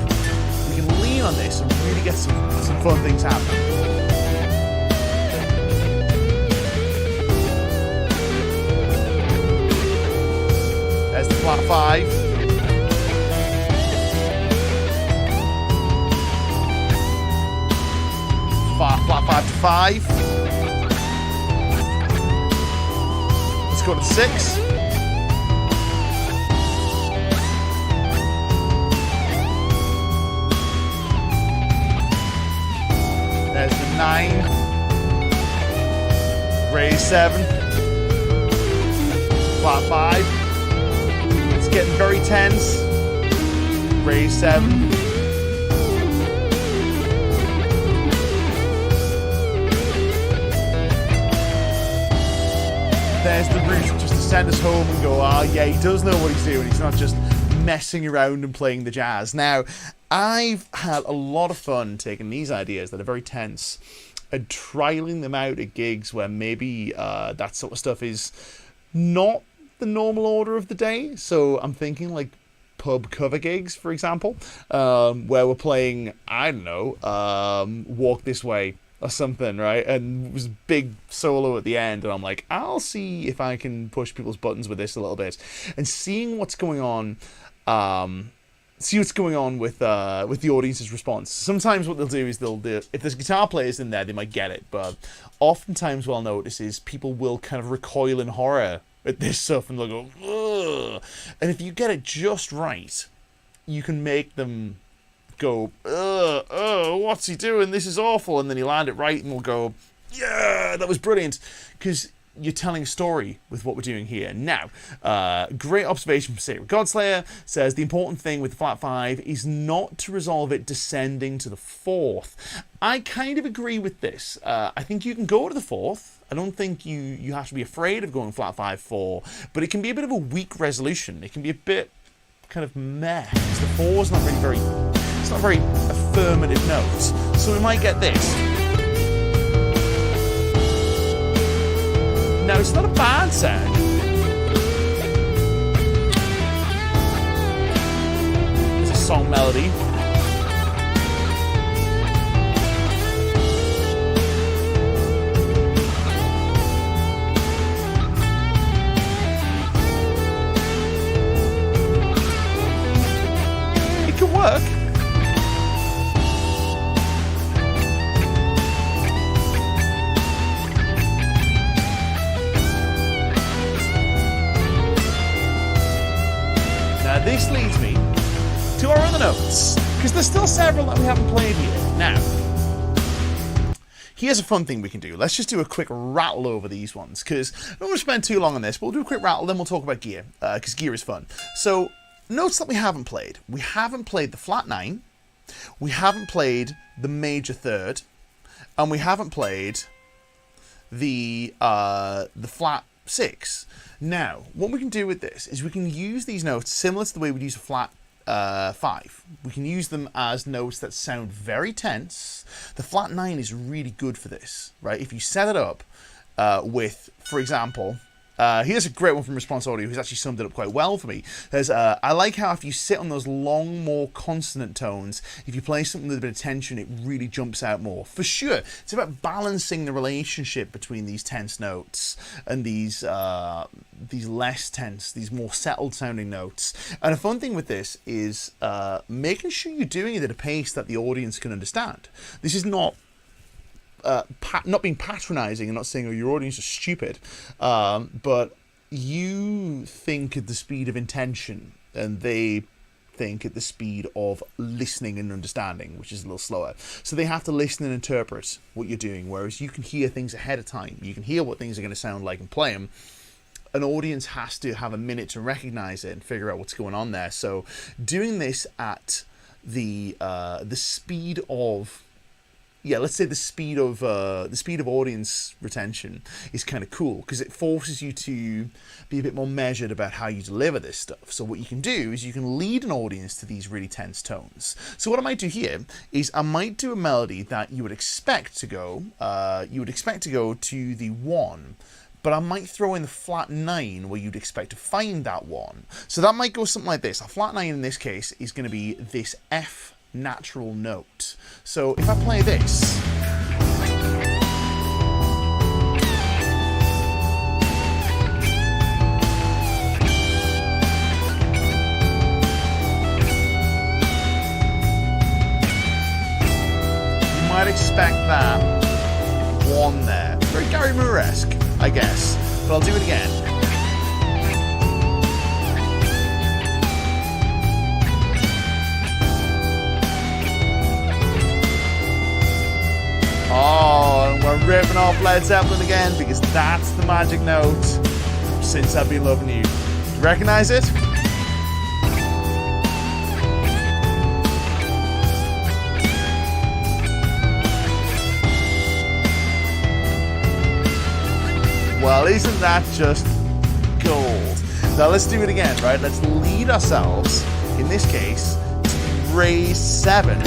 we can lean on this and really get some fun things happening. There's the flat 5. Flat 5 to 5. Let's go to 6. There's the 9. Raise 7. Flat 5. It's getting very tense. Raise 7. There's the root just to send us home and go, yeah, he does know what he's doing. He's not just messing around and playing the jazz. Now, I've had a lot of fun taking these ideas that are very tense and trialing them out at gigs where maybe that sort of stuff is not the normal order of the day. So I'm thinking like pub cover gigs, for example, where we're playing, I don't know, Walk This Way or something, right? And it was a big solo at the end, and I'm like, I'll see if I can push people's buttons with this a little bit, and seeing what's going on, with the audience's response. Sometimes what they'll do is if there's guitar players in there, they might get it, but oftentimes what I'll notice is people will kind of recoil in horror at this stuff, and they'll go, ugh. And if you get it just right, you can make them go, what's he doing? This is awful. And then you land it right and we'll go, yeah, that was brilliant. Because you're telling a story with what we're doing here. Now, great observation from Sacred Godslayer. Says the important thing with the flat 5 is not to resolve it descending to the 4th. I kind of agree with this. I think you can go to the 4th. I don't think you have to be afraid of going flat 5, 4. But it can be a bit of a weak resolution. It can be a bit kind of meh. Because the 4 is not really very... It's not a very affirmative note, so we might get this. No, it's not a bad sound. It's a song melody. It can work. This leads me to our other notes, because there's still several that we haven't played here. Now, here's a fun thing we can do. Let's just do a quick rattle over these ones, because I don't want to spend too long on this, but we'll do a quick rattle, then we'll talk about gear, because gear is fun. So, notes that we haven't played. We haven't played the flat 9, we haven't played the major 3rd, and we haven't played the flat 6. Now, what we can do with this is we can use these notes similar to the way we'd use a flat 5. We can use them as notes that sound very tense. The flat 9 is really good for this, right? If you set it up with, for example, Here's a great one from Response Audio, who's actually summed it up quite well for me. There's, I like how if you sit on those long, more consonant tones, if you play something with a bit of tension, it really jumps out more. For sure, it's about balancing the relationship between these tense notes and these less tense, these more settled sounding notes. And a fun thing with this is making sure you're doing it at a pace that the audience can understand. This is not not being patronizing and not saying, oh, your audience is stupid, but you think at the speed of intention and they think at the speed of listening and understanding, which is a little slower. So they have to listen and interpret what you're doing, whereas you can hear things ahead of time. You can hear what things are going to sound like and play them. An audience has to have a minute to recognize it and figure out what's going on there. So doing this at the speed of, let's say the speed of audience retention is kind of cool, because it forces you to be a bit more measured about how you deliver this stuff. So what you can do is you can lead an audience to these really tense tones. So what I might do here is I might do a melody that you would expect to go to the 1, but I might throw in the flat 9 where you'd expect to find that 1. So that might go something like this. A flat 9 in this case is going to be this F natural note. So if I play this, you might expect that 1 there. Very Gary Moore-esque, I guess. But I'll do it again. Oh, and we're ripping off Led Zeppelin again, because that's the magic note Since I've Been Loving You. Do you recognize it? Well, isn't that just gold? Now let's do it again, right? Let's lead ourselves, in this case, to raise 7.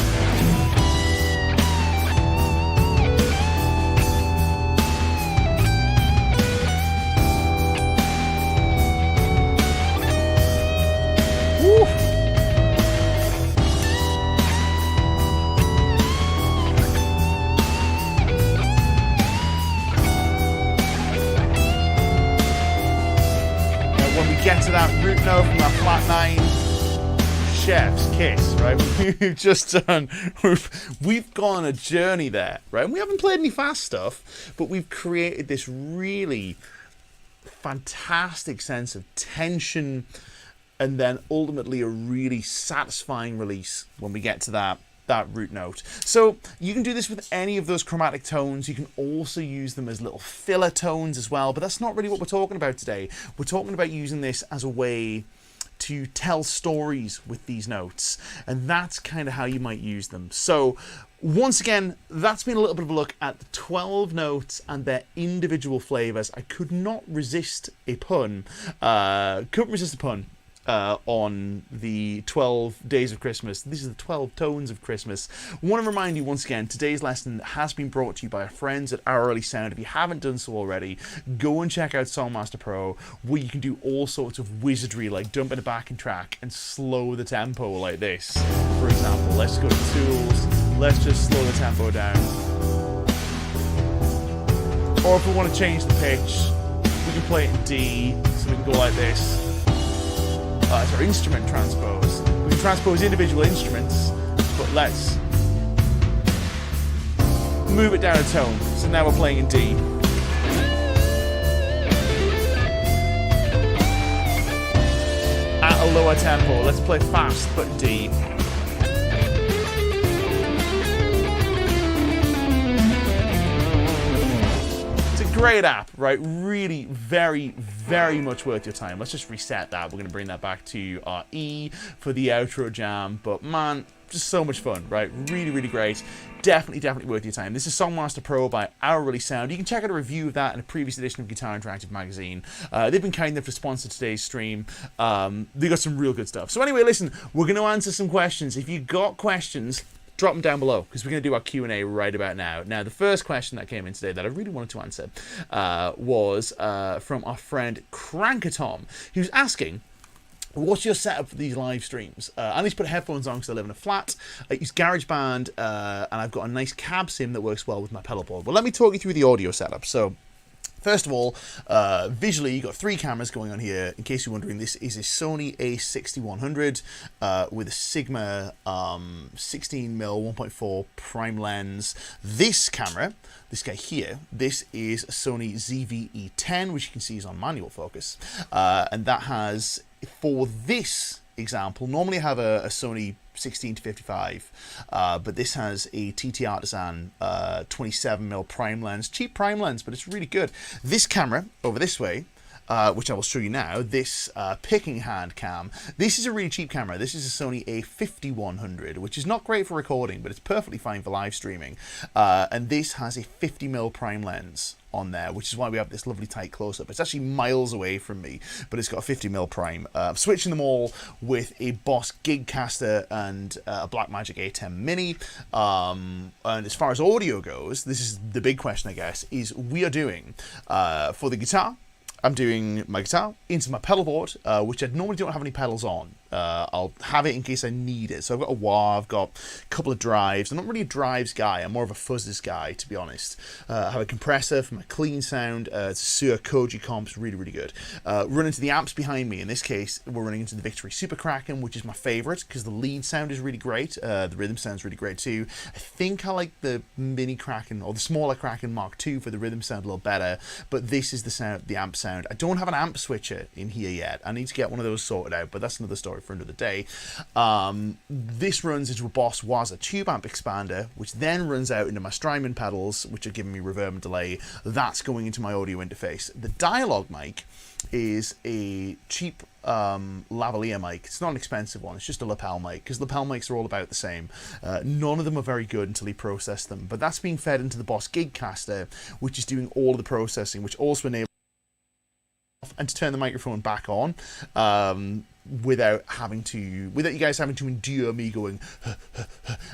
Get to that root note from that flat 9, chef's kiss, right? We've just done, we've gone on a journey there, right? And we haven't played any fast stuff, but we've created this really fantastic sense of tension, and then ultimately a really satisfying release when we get to that root note. So you can do this with any of those chromatic tones. You can also use them as little filler tones as well, but that's not really what we're talking about today. We're talking about using this as a way to tell stories with these notes, and that's kind of how you might use them. So once again, that's been a little bit of a look at the 12 notes and their individual flavors. I could not resist a pun. Couldn't resist a pun. On the 12 days of Christmas. These are the 12 tones of Christmas. I want to remind you once again, today's lesson has been brought to you by our friends at Our Early Sound. If you haven't done so already, go and check out Songmaster Pro, where you can do all sorts of wizardry, like dump in a backing track and slow the tempo like this. For example, let's go to Tools, let's just slow the tempo down. Or if we want to change the pitch, we can play it in D, so we can go like this. It's our instrument transpose. We can transpose individual instruments, but let's move it down a tone. So now we're playing in D. At a lower tempo, let's play fast, but in D. Great app, right? Really very, very much worth your time. Let's just reset that. We're going to bring that back to our E for the outro jam. But man, just so much fun, right? Really, really great. Definitely worth your time. This is Songmaster Pro by Our Early Sound. You can check out a review of that in a previous edition of Guitar Interactive magazine. They've been kind enough to sponsor today's stream. They got some real good stuff. So anyway, listen, we're going to answer some questions. If you got questions, drop them down below, because we're going to do our Q&A right about now. Now, the first question that came in today that I really wanted to answer was from our friend Crankatom, who's asking, what's your setup for these live streams? I need to put headphones on because I live in a flat. I use GarageBand, and I've got a nice cab sim that works well with my pedal board. But let me talk you through the audio setup. So, first of all, visually, you've got 3 cameras going on here. In case you're wondering, this is a Sony a6100 with a Sigma 16mm 1.4 prime lens. This camera, this guy here, this is a Sony ZV-E10, which you can see is on manual focus. And that has, for this example, normally I have a Sony 16-55, but this has a TT Artisan 27mm prime lens, cheap prime lens, but it's really good. This camera over this way, which I will show you now, this picking hand cam, this is a really cheap camera. This is a Sony a5100, which is not great for recording, but it's perfectly fine for live streaming. And this has a 50mm prime lens on there, which is why we have this lovely tight close-up. It's actually miles away from me, but it's got a 50mm prime. I'm switching them all with a Boss Gigcaster and a Blackmagic A10 Mini. And as far as audio goes, this is the big question, I guess, is we are doing, for the guitar, I'm doing my guitar into my pedal board, which I normally don't have any pedals on. I'll have it in case I need it. So I've got a wah, I've got a couple of drives. I'm not really a drives guy, I'm more of a fuzzes guy, to be honest. I have a compressor for my clean sound. It's a Sur Koji comp, it's really, really good. Run into the amps behind me. In this case, we're running into the Victory Super Kraken, which is my favourite, because the lead sound is really great. The rhythm sounds really great too. I think I like the mini Kraken, or the smaller Kraken Mark II for the rhythm sound a little better, but this is the sound, the amp sound. I don't have an amp switcher in here yet. I need to get one of those sorted out, but that's another story for another day. This runs into a Boss Waza tube amp expander, which then runs out into my Strymon pedals, which are giving me reverb and delay. That's going into my audio interface. The dialogue mic is a cheap lavalier mic. It's not an expensive one, it's just a lapel mic, because lapel mics are all about the same. None of them are very good until you process them, but that's being fed into the Boss Gigcaster, which is doing all of the processing, which also enables and to turn the microphone back on without you guys having to endure me going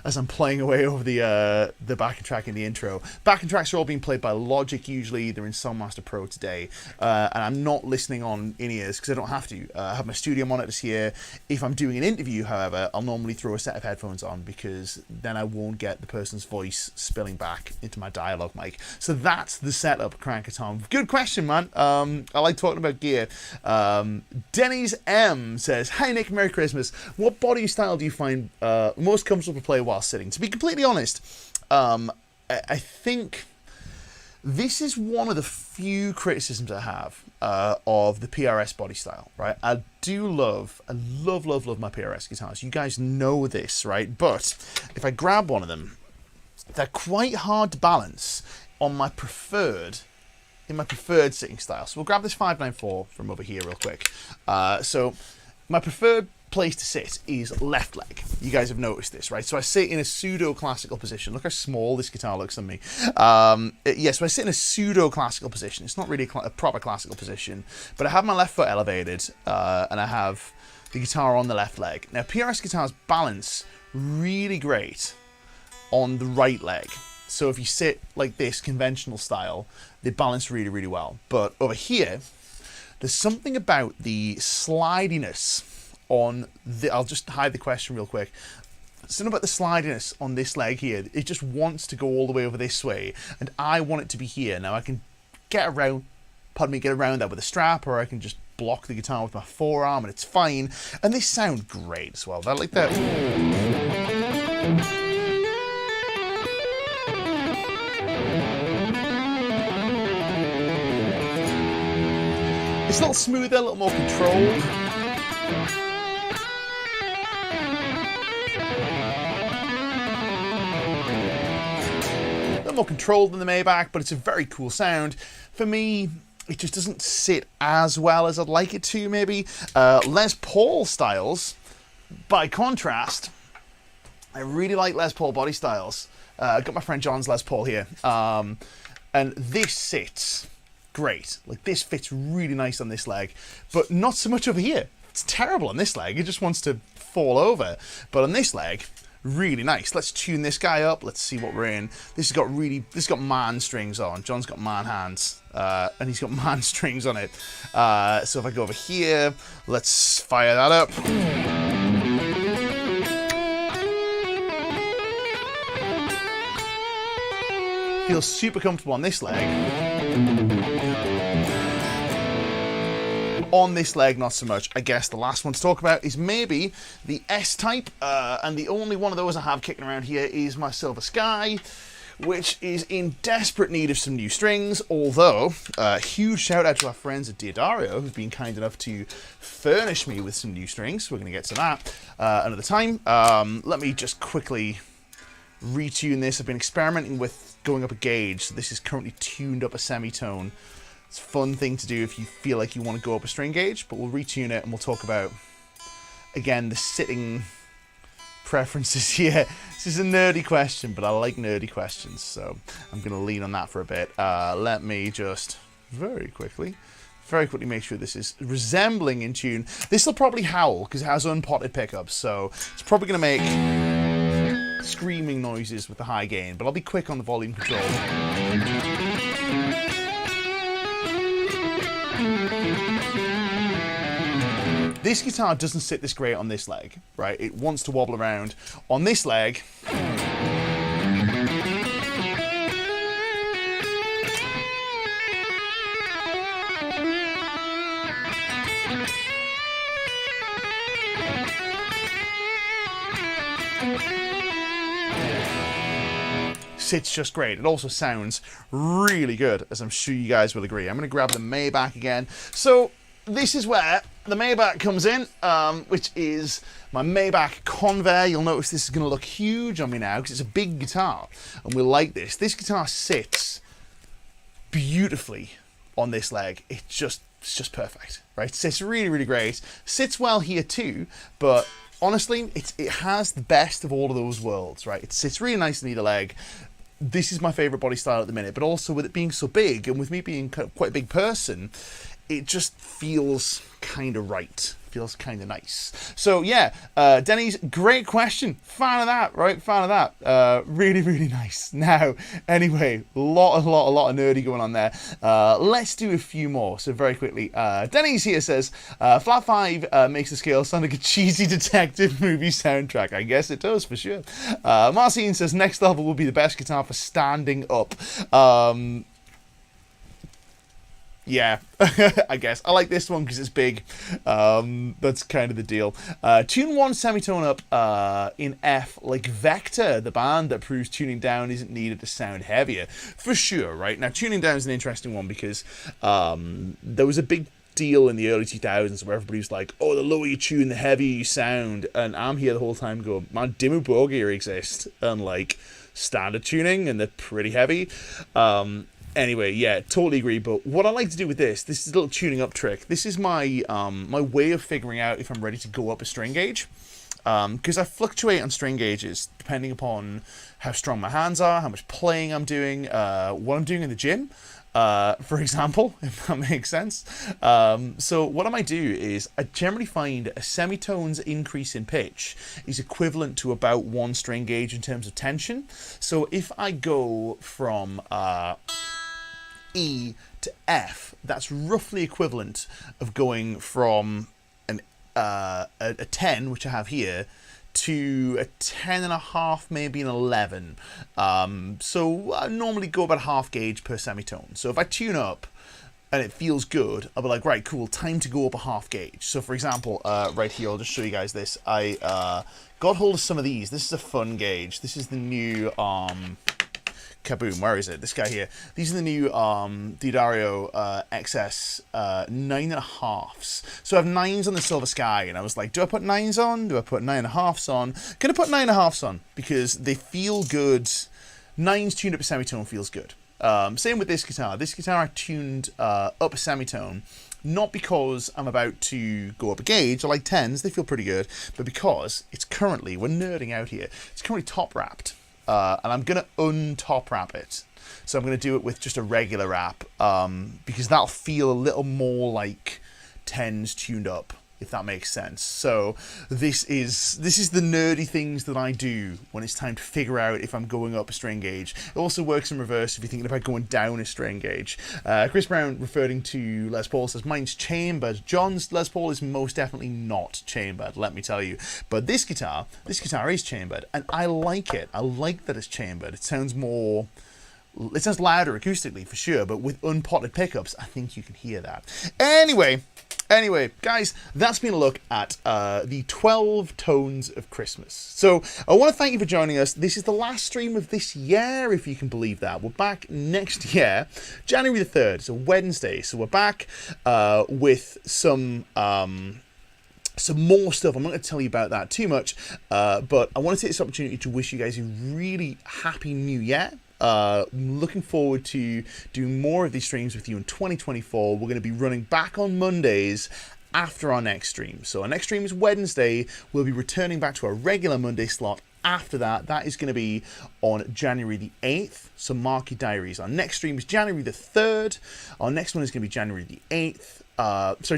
as I'm playing away over the backing track in the intro. Backing tracks are all being played by Logic usually. They're in Soundmaster Pro today, and I'm not listening on in-ears because I don't have to. I have my studio monitors here. If I'm doing an interview, however, I'll normally throw a set of headphones on, because then I won't get the person's voice spilling back into my dialogue mic. So that's the setup, Crankatom. Good question, man. I like talking about gear. Denny's M says, "Hi Nick, Merry Christmas. What body style do you find most comfortable to play while sitting?" To be completely honest, I think this is one of the few criticisms I have of the PRS body style, right? I love my PRS guitars. You guys know this, right? But if I grab one of them, they're quite hard to balance on my preferred sitting style. So we'll grab this 594 from over here real quick. So my preferred place to sit is left leg. You guys have noticed this, right? So I sit in a pseudo-classical position. Look how small this guitar looks on me. So I sit in a pseudo-classical position. It's not really a proper classical position, but I have my left foot elevated, and I have the guitar on the left leg. Now, PRS guitars balance really great on the right leg. So if you sit like this, conventional style, they balance really, really well. But over here, there's something about the slidiness on the... I'll just hide the question real quick. Something about the slidiness on this leg here. It just wants to go all the way over this way, and I want it to be here. Now I can get around that with a strap, or I can just block the guitar with my forearm, and it's fine. And they sound great as well. I like that. It's a little smoother, a little more controlled. A little more controlled than the Maybach, but it's a very cool sound. For me, it just doesn't sit as well as I'd like it to, maybe. Les Paul styles, by contrast, I really like Les Paul body styles. I've got my friend John's Les Paul here. And this sits great. Like, this fits really nice on this leg, but not so much over here. It's terrible on this leg. It just wants to fall over. But on this leg, really nice. Let's tune this guy up. Let's see what we're in. This has got man strings on. John's got man hands, and he's got man strings on it. So if I go over here, let's fire that up. Feels super comfortable on this leg. On this leg, not so much. I guess the last one to talk about is maybe the S-type, and the only one of those I have kicking around here is my Silver Sky, which is in desperate need of some new strings, although, huge shout out to our friends at Diodario, who've been kind enough to furnish me with some new strings. We're going to get to that another time. Let me just quickly retune this. I've been experimenting with going up a gauge, so this is currently tuned up a semitone. It's a fun thing to do if you feel like you want to go up a string gauge, but we'll retune it and we'll talk about, again, the sitting preferences here. This is a nerdy question, but I like nerdy questions, so I'm going to lean on that for a bit. Let me just very quickly make sure this is resembling in tune. This will probably howl because it has unpotted pickups, so it's probably going to make screaming noises with the high gain, but I'll be quick on the volume control. This guitar doesn't sit this great on this leg, right? It wants to wobble around. On this leg, sits just great. It also sounds really good, as I'm sure you guys will agree. I'm going to grab the Maybach again. So this is where the Maybach comes in, which is my Maybach Convair. You'll notice this is going to look huge on me now because it's a big guitar, and we'll like this. This guitar sits beautifully on this leg. It's just perfect, right? It sits really, really great. Sits well here too, but honestly, it has the best of all of those worlds, right? It sits really nice on either leg. This is my favorite body style at the minute, but also with it being so big and with me being quite a big person, it just feels kind of right. Feels kind of nice. So yeah, Denny's, great question. Fan of that, right? Fan of that. Really, really nice. Now, anyway, a lot of nerdy going on there. Let's do a few more. So very quickly, Denny's here says, Flat 5 makes the scale sound like a cheesy detective movie soundtrack. I guess it does, for sure. Marcin says, next level will be the best guitar for standing up. Yeah, I guess. I like this one because it's big. That's kind of the deal. Tune one semitone up in F, like Vector, the band that proves tuning down isn't needed to sound heavier. For sure, right? Now, tuning down is an interesting one because there was a big deal in the early 2000s where everybody was like, oh, the lower you tune, the heavier you sound. And I'm here the whole time going, man, Dimmu Borgir exist. And, like, standard tuning, and they're pretty heavy. Anyway, yeah, totally agree. But what I like to do with this is a little tuning up trick. This is my my way of figuring out if I'm ready to go up a string gauge. Because I fluctuate on string gauges depending upon how strong my hands are, how much playing I'm doing, what I'm doing in the gym, for example, if that makes sense. So what I might do is I generally find a semitone's increase in pitch is equivalent to about one string gauge in terms of tension. So if I go from E to F, that's roughly equivalent of going from a 10, which I have here, to a 10.5, maybe an 11. So I normally go about half gauge per semitone. So if I tune up and it feels good, I'll be like, right, cool, time to go up a half gauge. So for example, right here, I'll just show you guys this. I got hold of some of these. This is a fun gauge. This is the new Kaboom, where is it? This guy here. These are the new Diodario XS 9.5s. So I have 9s on the Silver Sky, and I was like, do I put 9s on? Do I put 9.5s on? Gonna put 9.5s on, because they feel good. 9s tuned up a semitone feels good. Same with this guitar. This guitar I tuned up a semitone, not because I'm about to go up a gauge. I like 10s, they feel pretty good, but because it's currently, we're nerding out here, it's currently top wrapped. And I'm going to untop wrap it. So I'm going to do it with just a regular wrap, because that'll feel a little more like 10s tuned up, if that makes sense. So this is the nerdy things that I do when it's time to figure out if I'm going up a string gauge. It also works in reverse if you're thinking about going down a string gauge. Chris Brown, referring to Les Paul, says mine's chambered. John's Les Paul is most definitely not chambered, let me tell you. But this guitar is chambered, and I like it. I like that it's chambered. It sounds louder acoustically for sure, but with unpotted pickups, I think you can hear that. Anyway, guys, that's been a look at the 12 tones of Christmas. So I want to thank you for joining us. This is the last stream of this year, if you can believe that. We're back next year, January the 3rd. It's a Wednesday. So we're back with some more stuff. I'm not going to tell you about that too much, but I want to take this opportunity to wish you guys a really happy new year. Looking forward to doing more of these streams with you in 2024. We're going to be running back on Mondays after our next stream. So our next stream is Wednesday. We'll be returning back to our regular Monday slot after that. That is going to be on January the 8th. So mark your diaries. Our next stream is January the 3rd. Our next one is going to be January the 8th.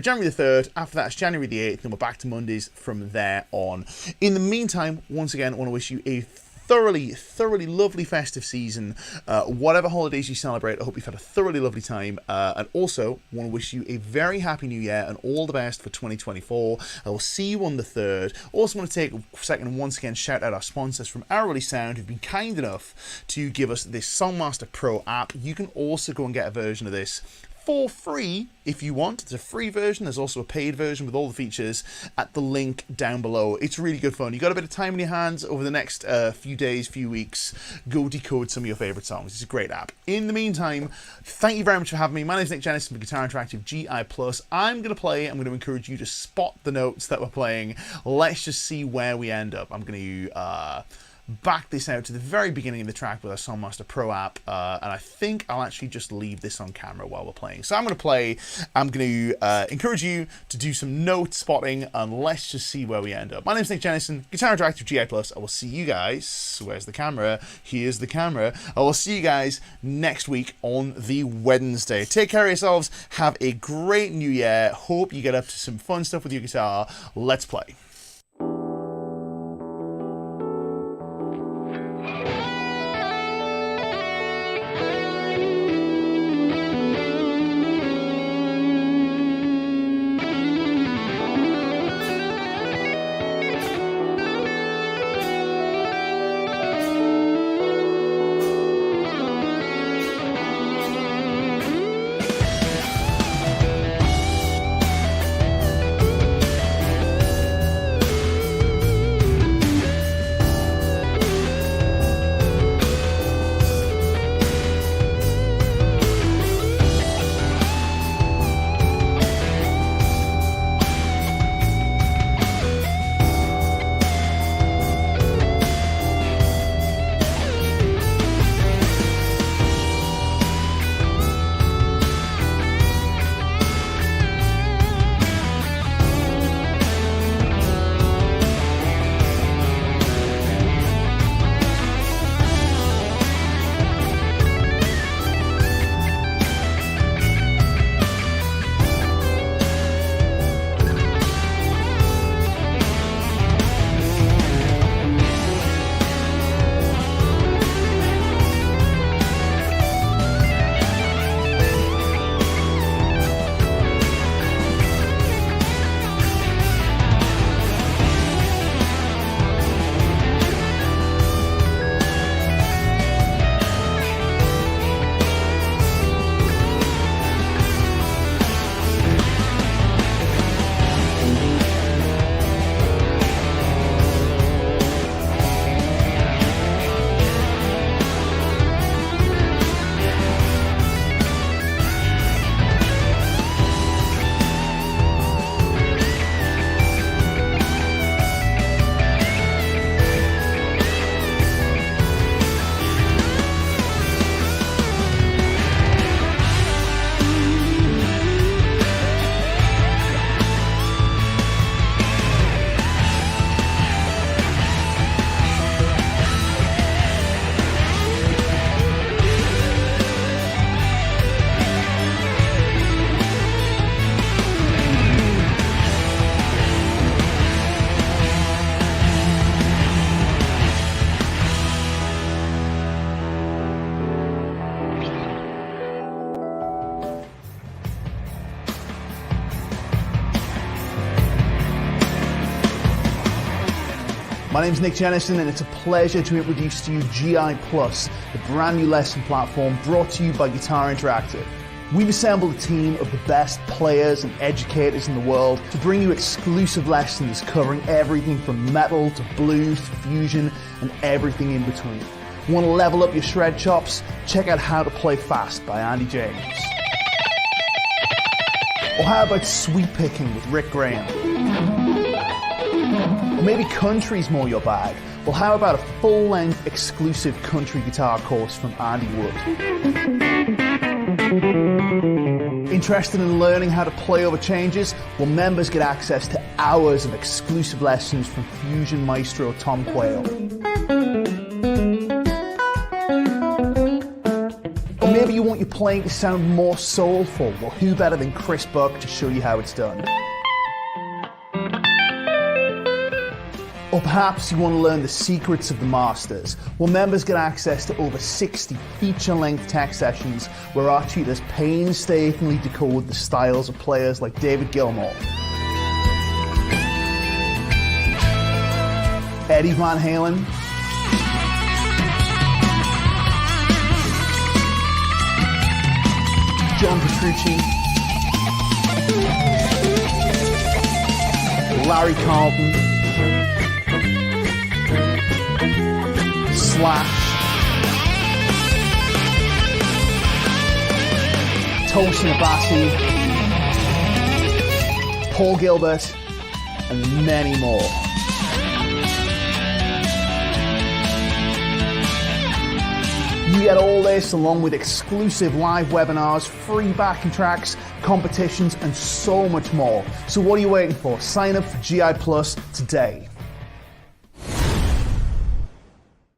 January the 3rd. After that, it's January the 8th. And we're back to Mondays from there on. In the meantime, once again, I want to wish you a thoroughly lovely festive season. Whatever holidays you celebrate, I hope you've had a thoroughly lovely time. And also want to wish you a very happy new year and all the best for 2024. I will see you on the 3rd. Also want to take a second and once again shout out our sponsors from Hourly Sound, who've been kind enough to give us this Songmaster Pro app. You can also go and get a version of this for free if you want. It's a free version. There's also a paid version with all the features at the link down below. It's really good fun. You got a bit of time in your hands over the next few days, few weeks. Go decode some of your favorite songs. It's a great app. In the meantime, thank you very much for having me. My name is Nick Jennison for Guitar Interactive GI+. I'm going to play. I'm going to encourage you to spot the notes that we're playing. Let's just see where we end up. I'm going to back this out to the very beginning of the track with our Songmaster Pro app, and I think I'll actually just leave this on camera while we're playing. So I'm going to play. I'm going to encourage you to do some note spotting, and let's just see where we end up. My name's Nick Jennison, Guitar Interactive GI+. I will see you guys. Where's the camera? Here's the camera. I will see you guys next week on the Wednesday. Take care of yourselves. Have a great new year. Hope you get up to some fun stuff with your guitar. Let's play. My name's Nick Jennison, and it's a pleasure to introduce to you GI Plus, the brand new lesson platform brought to you by Guitar Interactive. We've assembled a team of the best players and educators in the world to bring you exclusive lessons covering everything from metal to blues to fusion and everything in between. Want to level up your shred chops? Check out How to Play Fast by Andy James. Or how about sweep picking with Rick Graham? Or maybe country's more your bag? Well, how about a full-length exclusive country guitar course from Andy Wood? Interested in learning how to play over changes? Well, members get access to hours of exclusive lessons from fusion maestro Tom Quayle. Or maybe you want your playing to sound more soulful. Well, who better than Chris Buck to show you how it's done? Or perhaps you want to learn the secrets of the masters. Well, members get access to over 60 feature-length tech sessions where our tutors painstakingly decode the styles of players like David Gilmour, Eddie Van Halen, John Petrucci, Larry Carlton, Slash, Tosin Abasi, Paul Gilbert, and many more. You get all this along with exclusive live webinars, free backing tracks, competitions, and so much more. So what are you waiting for? Sign up for GI Plus today.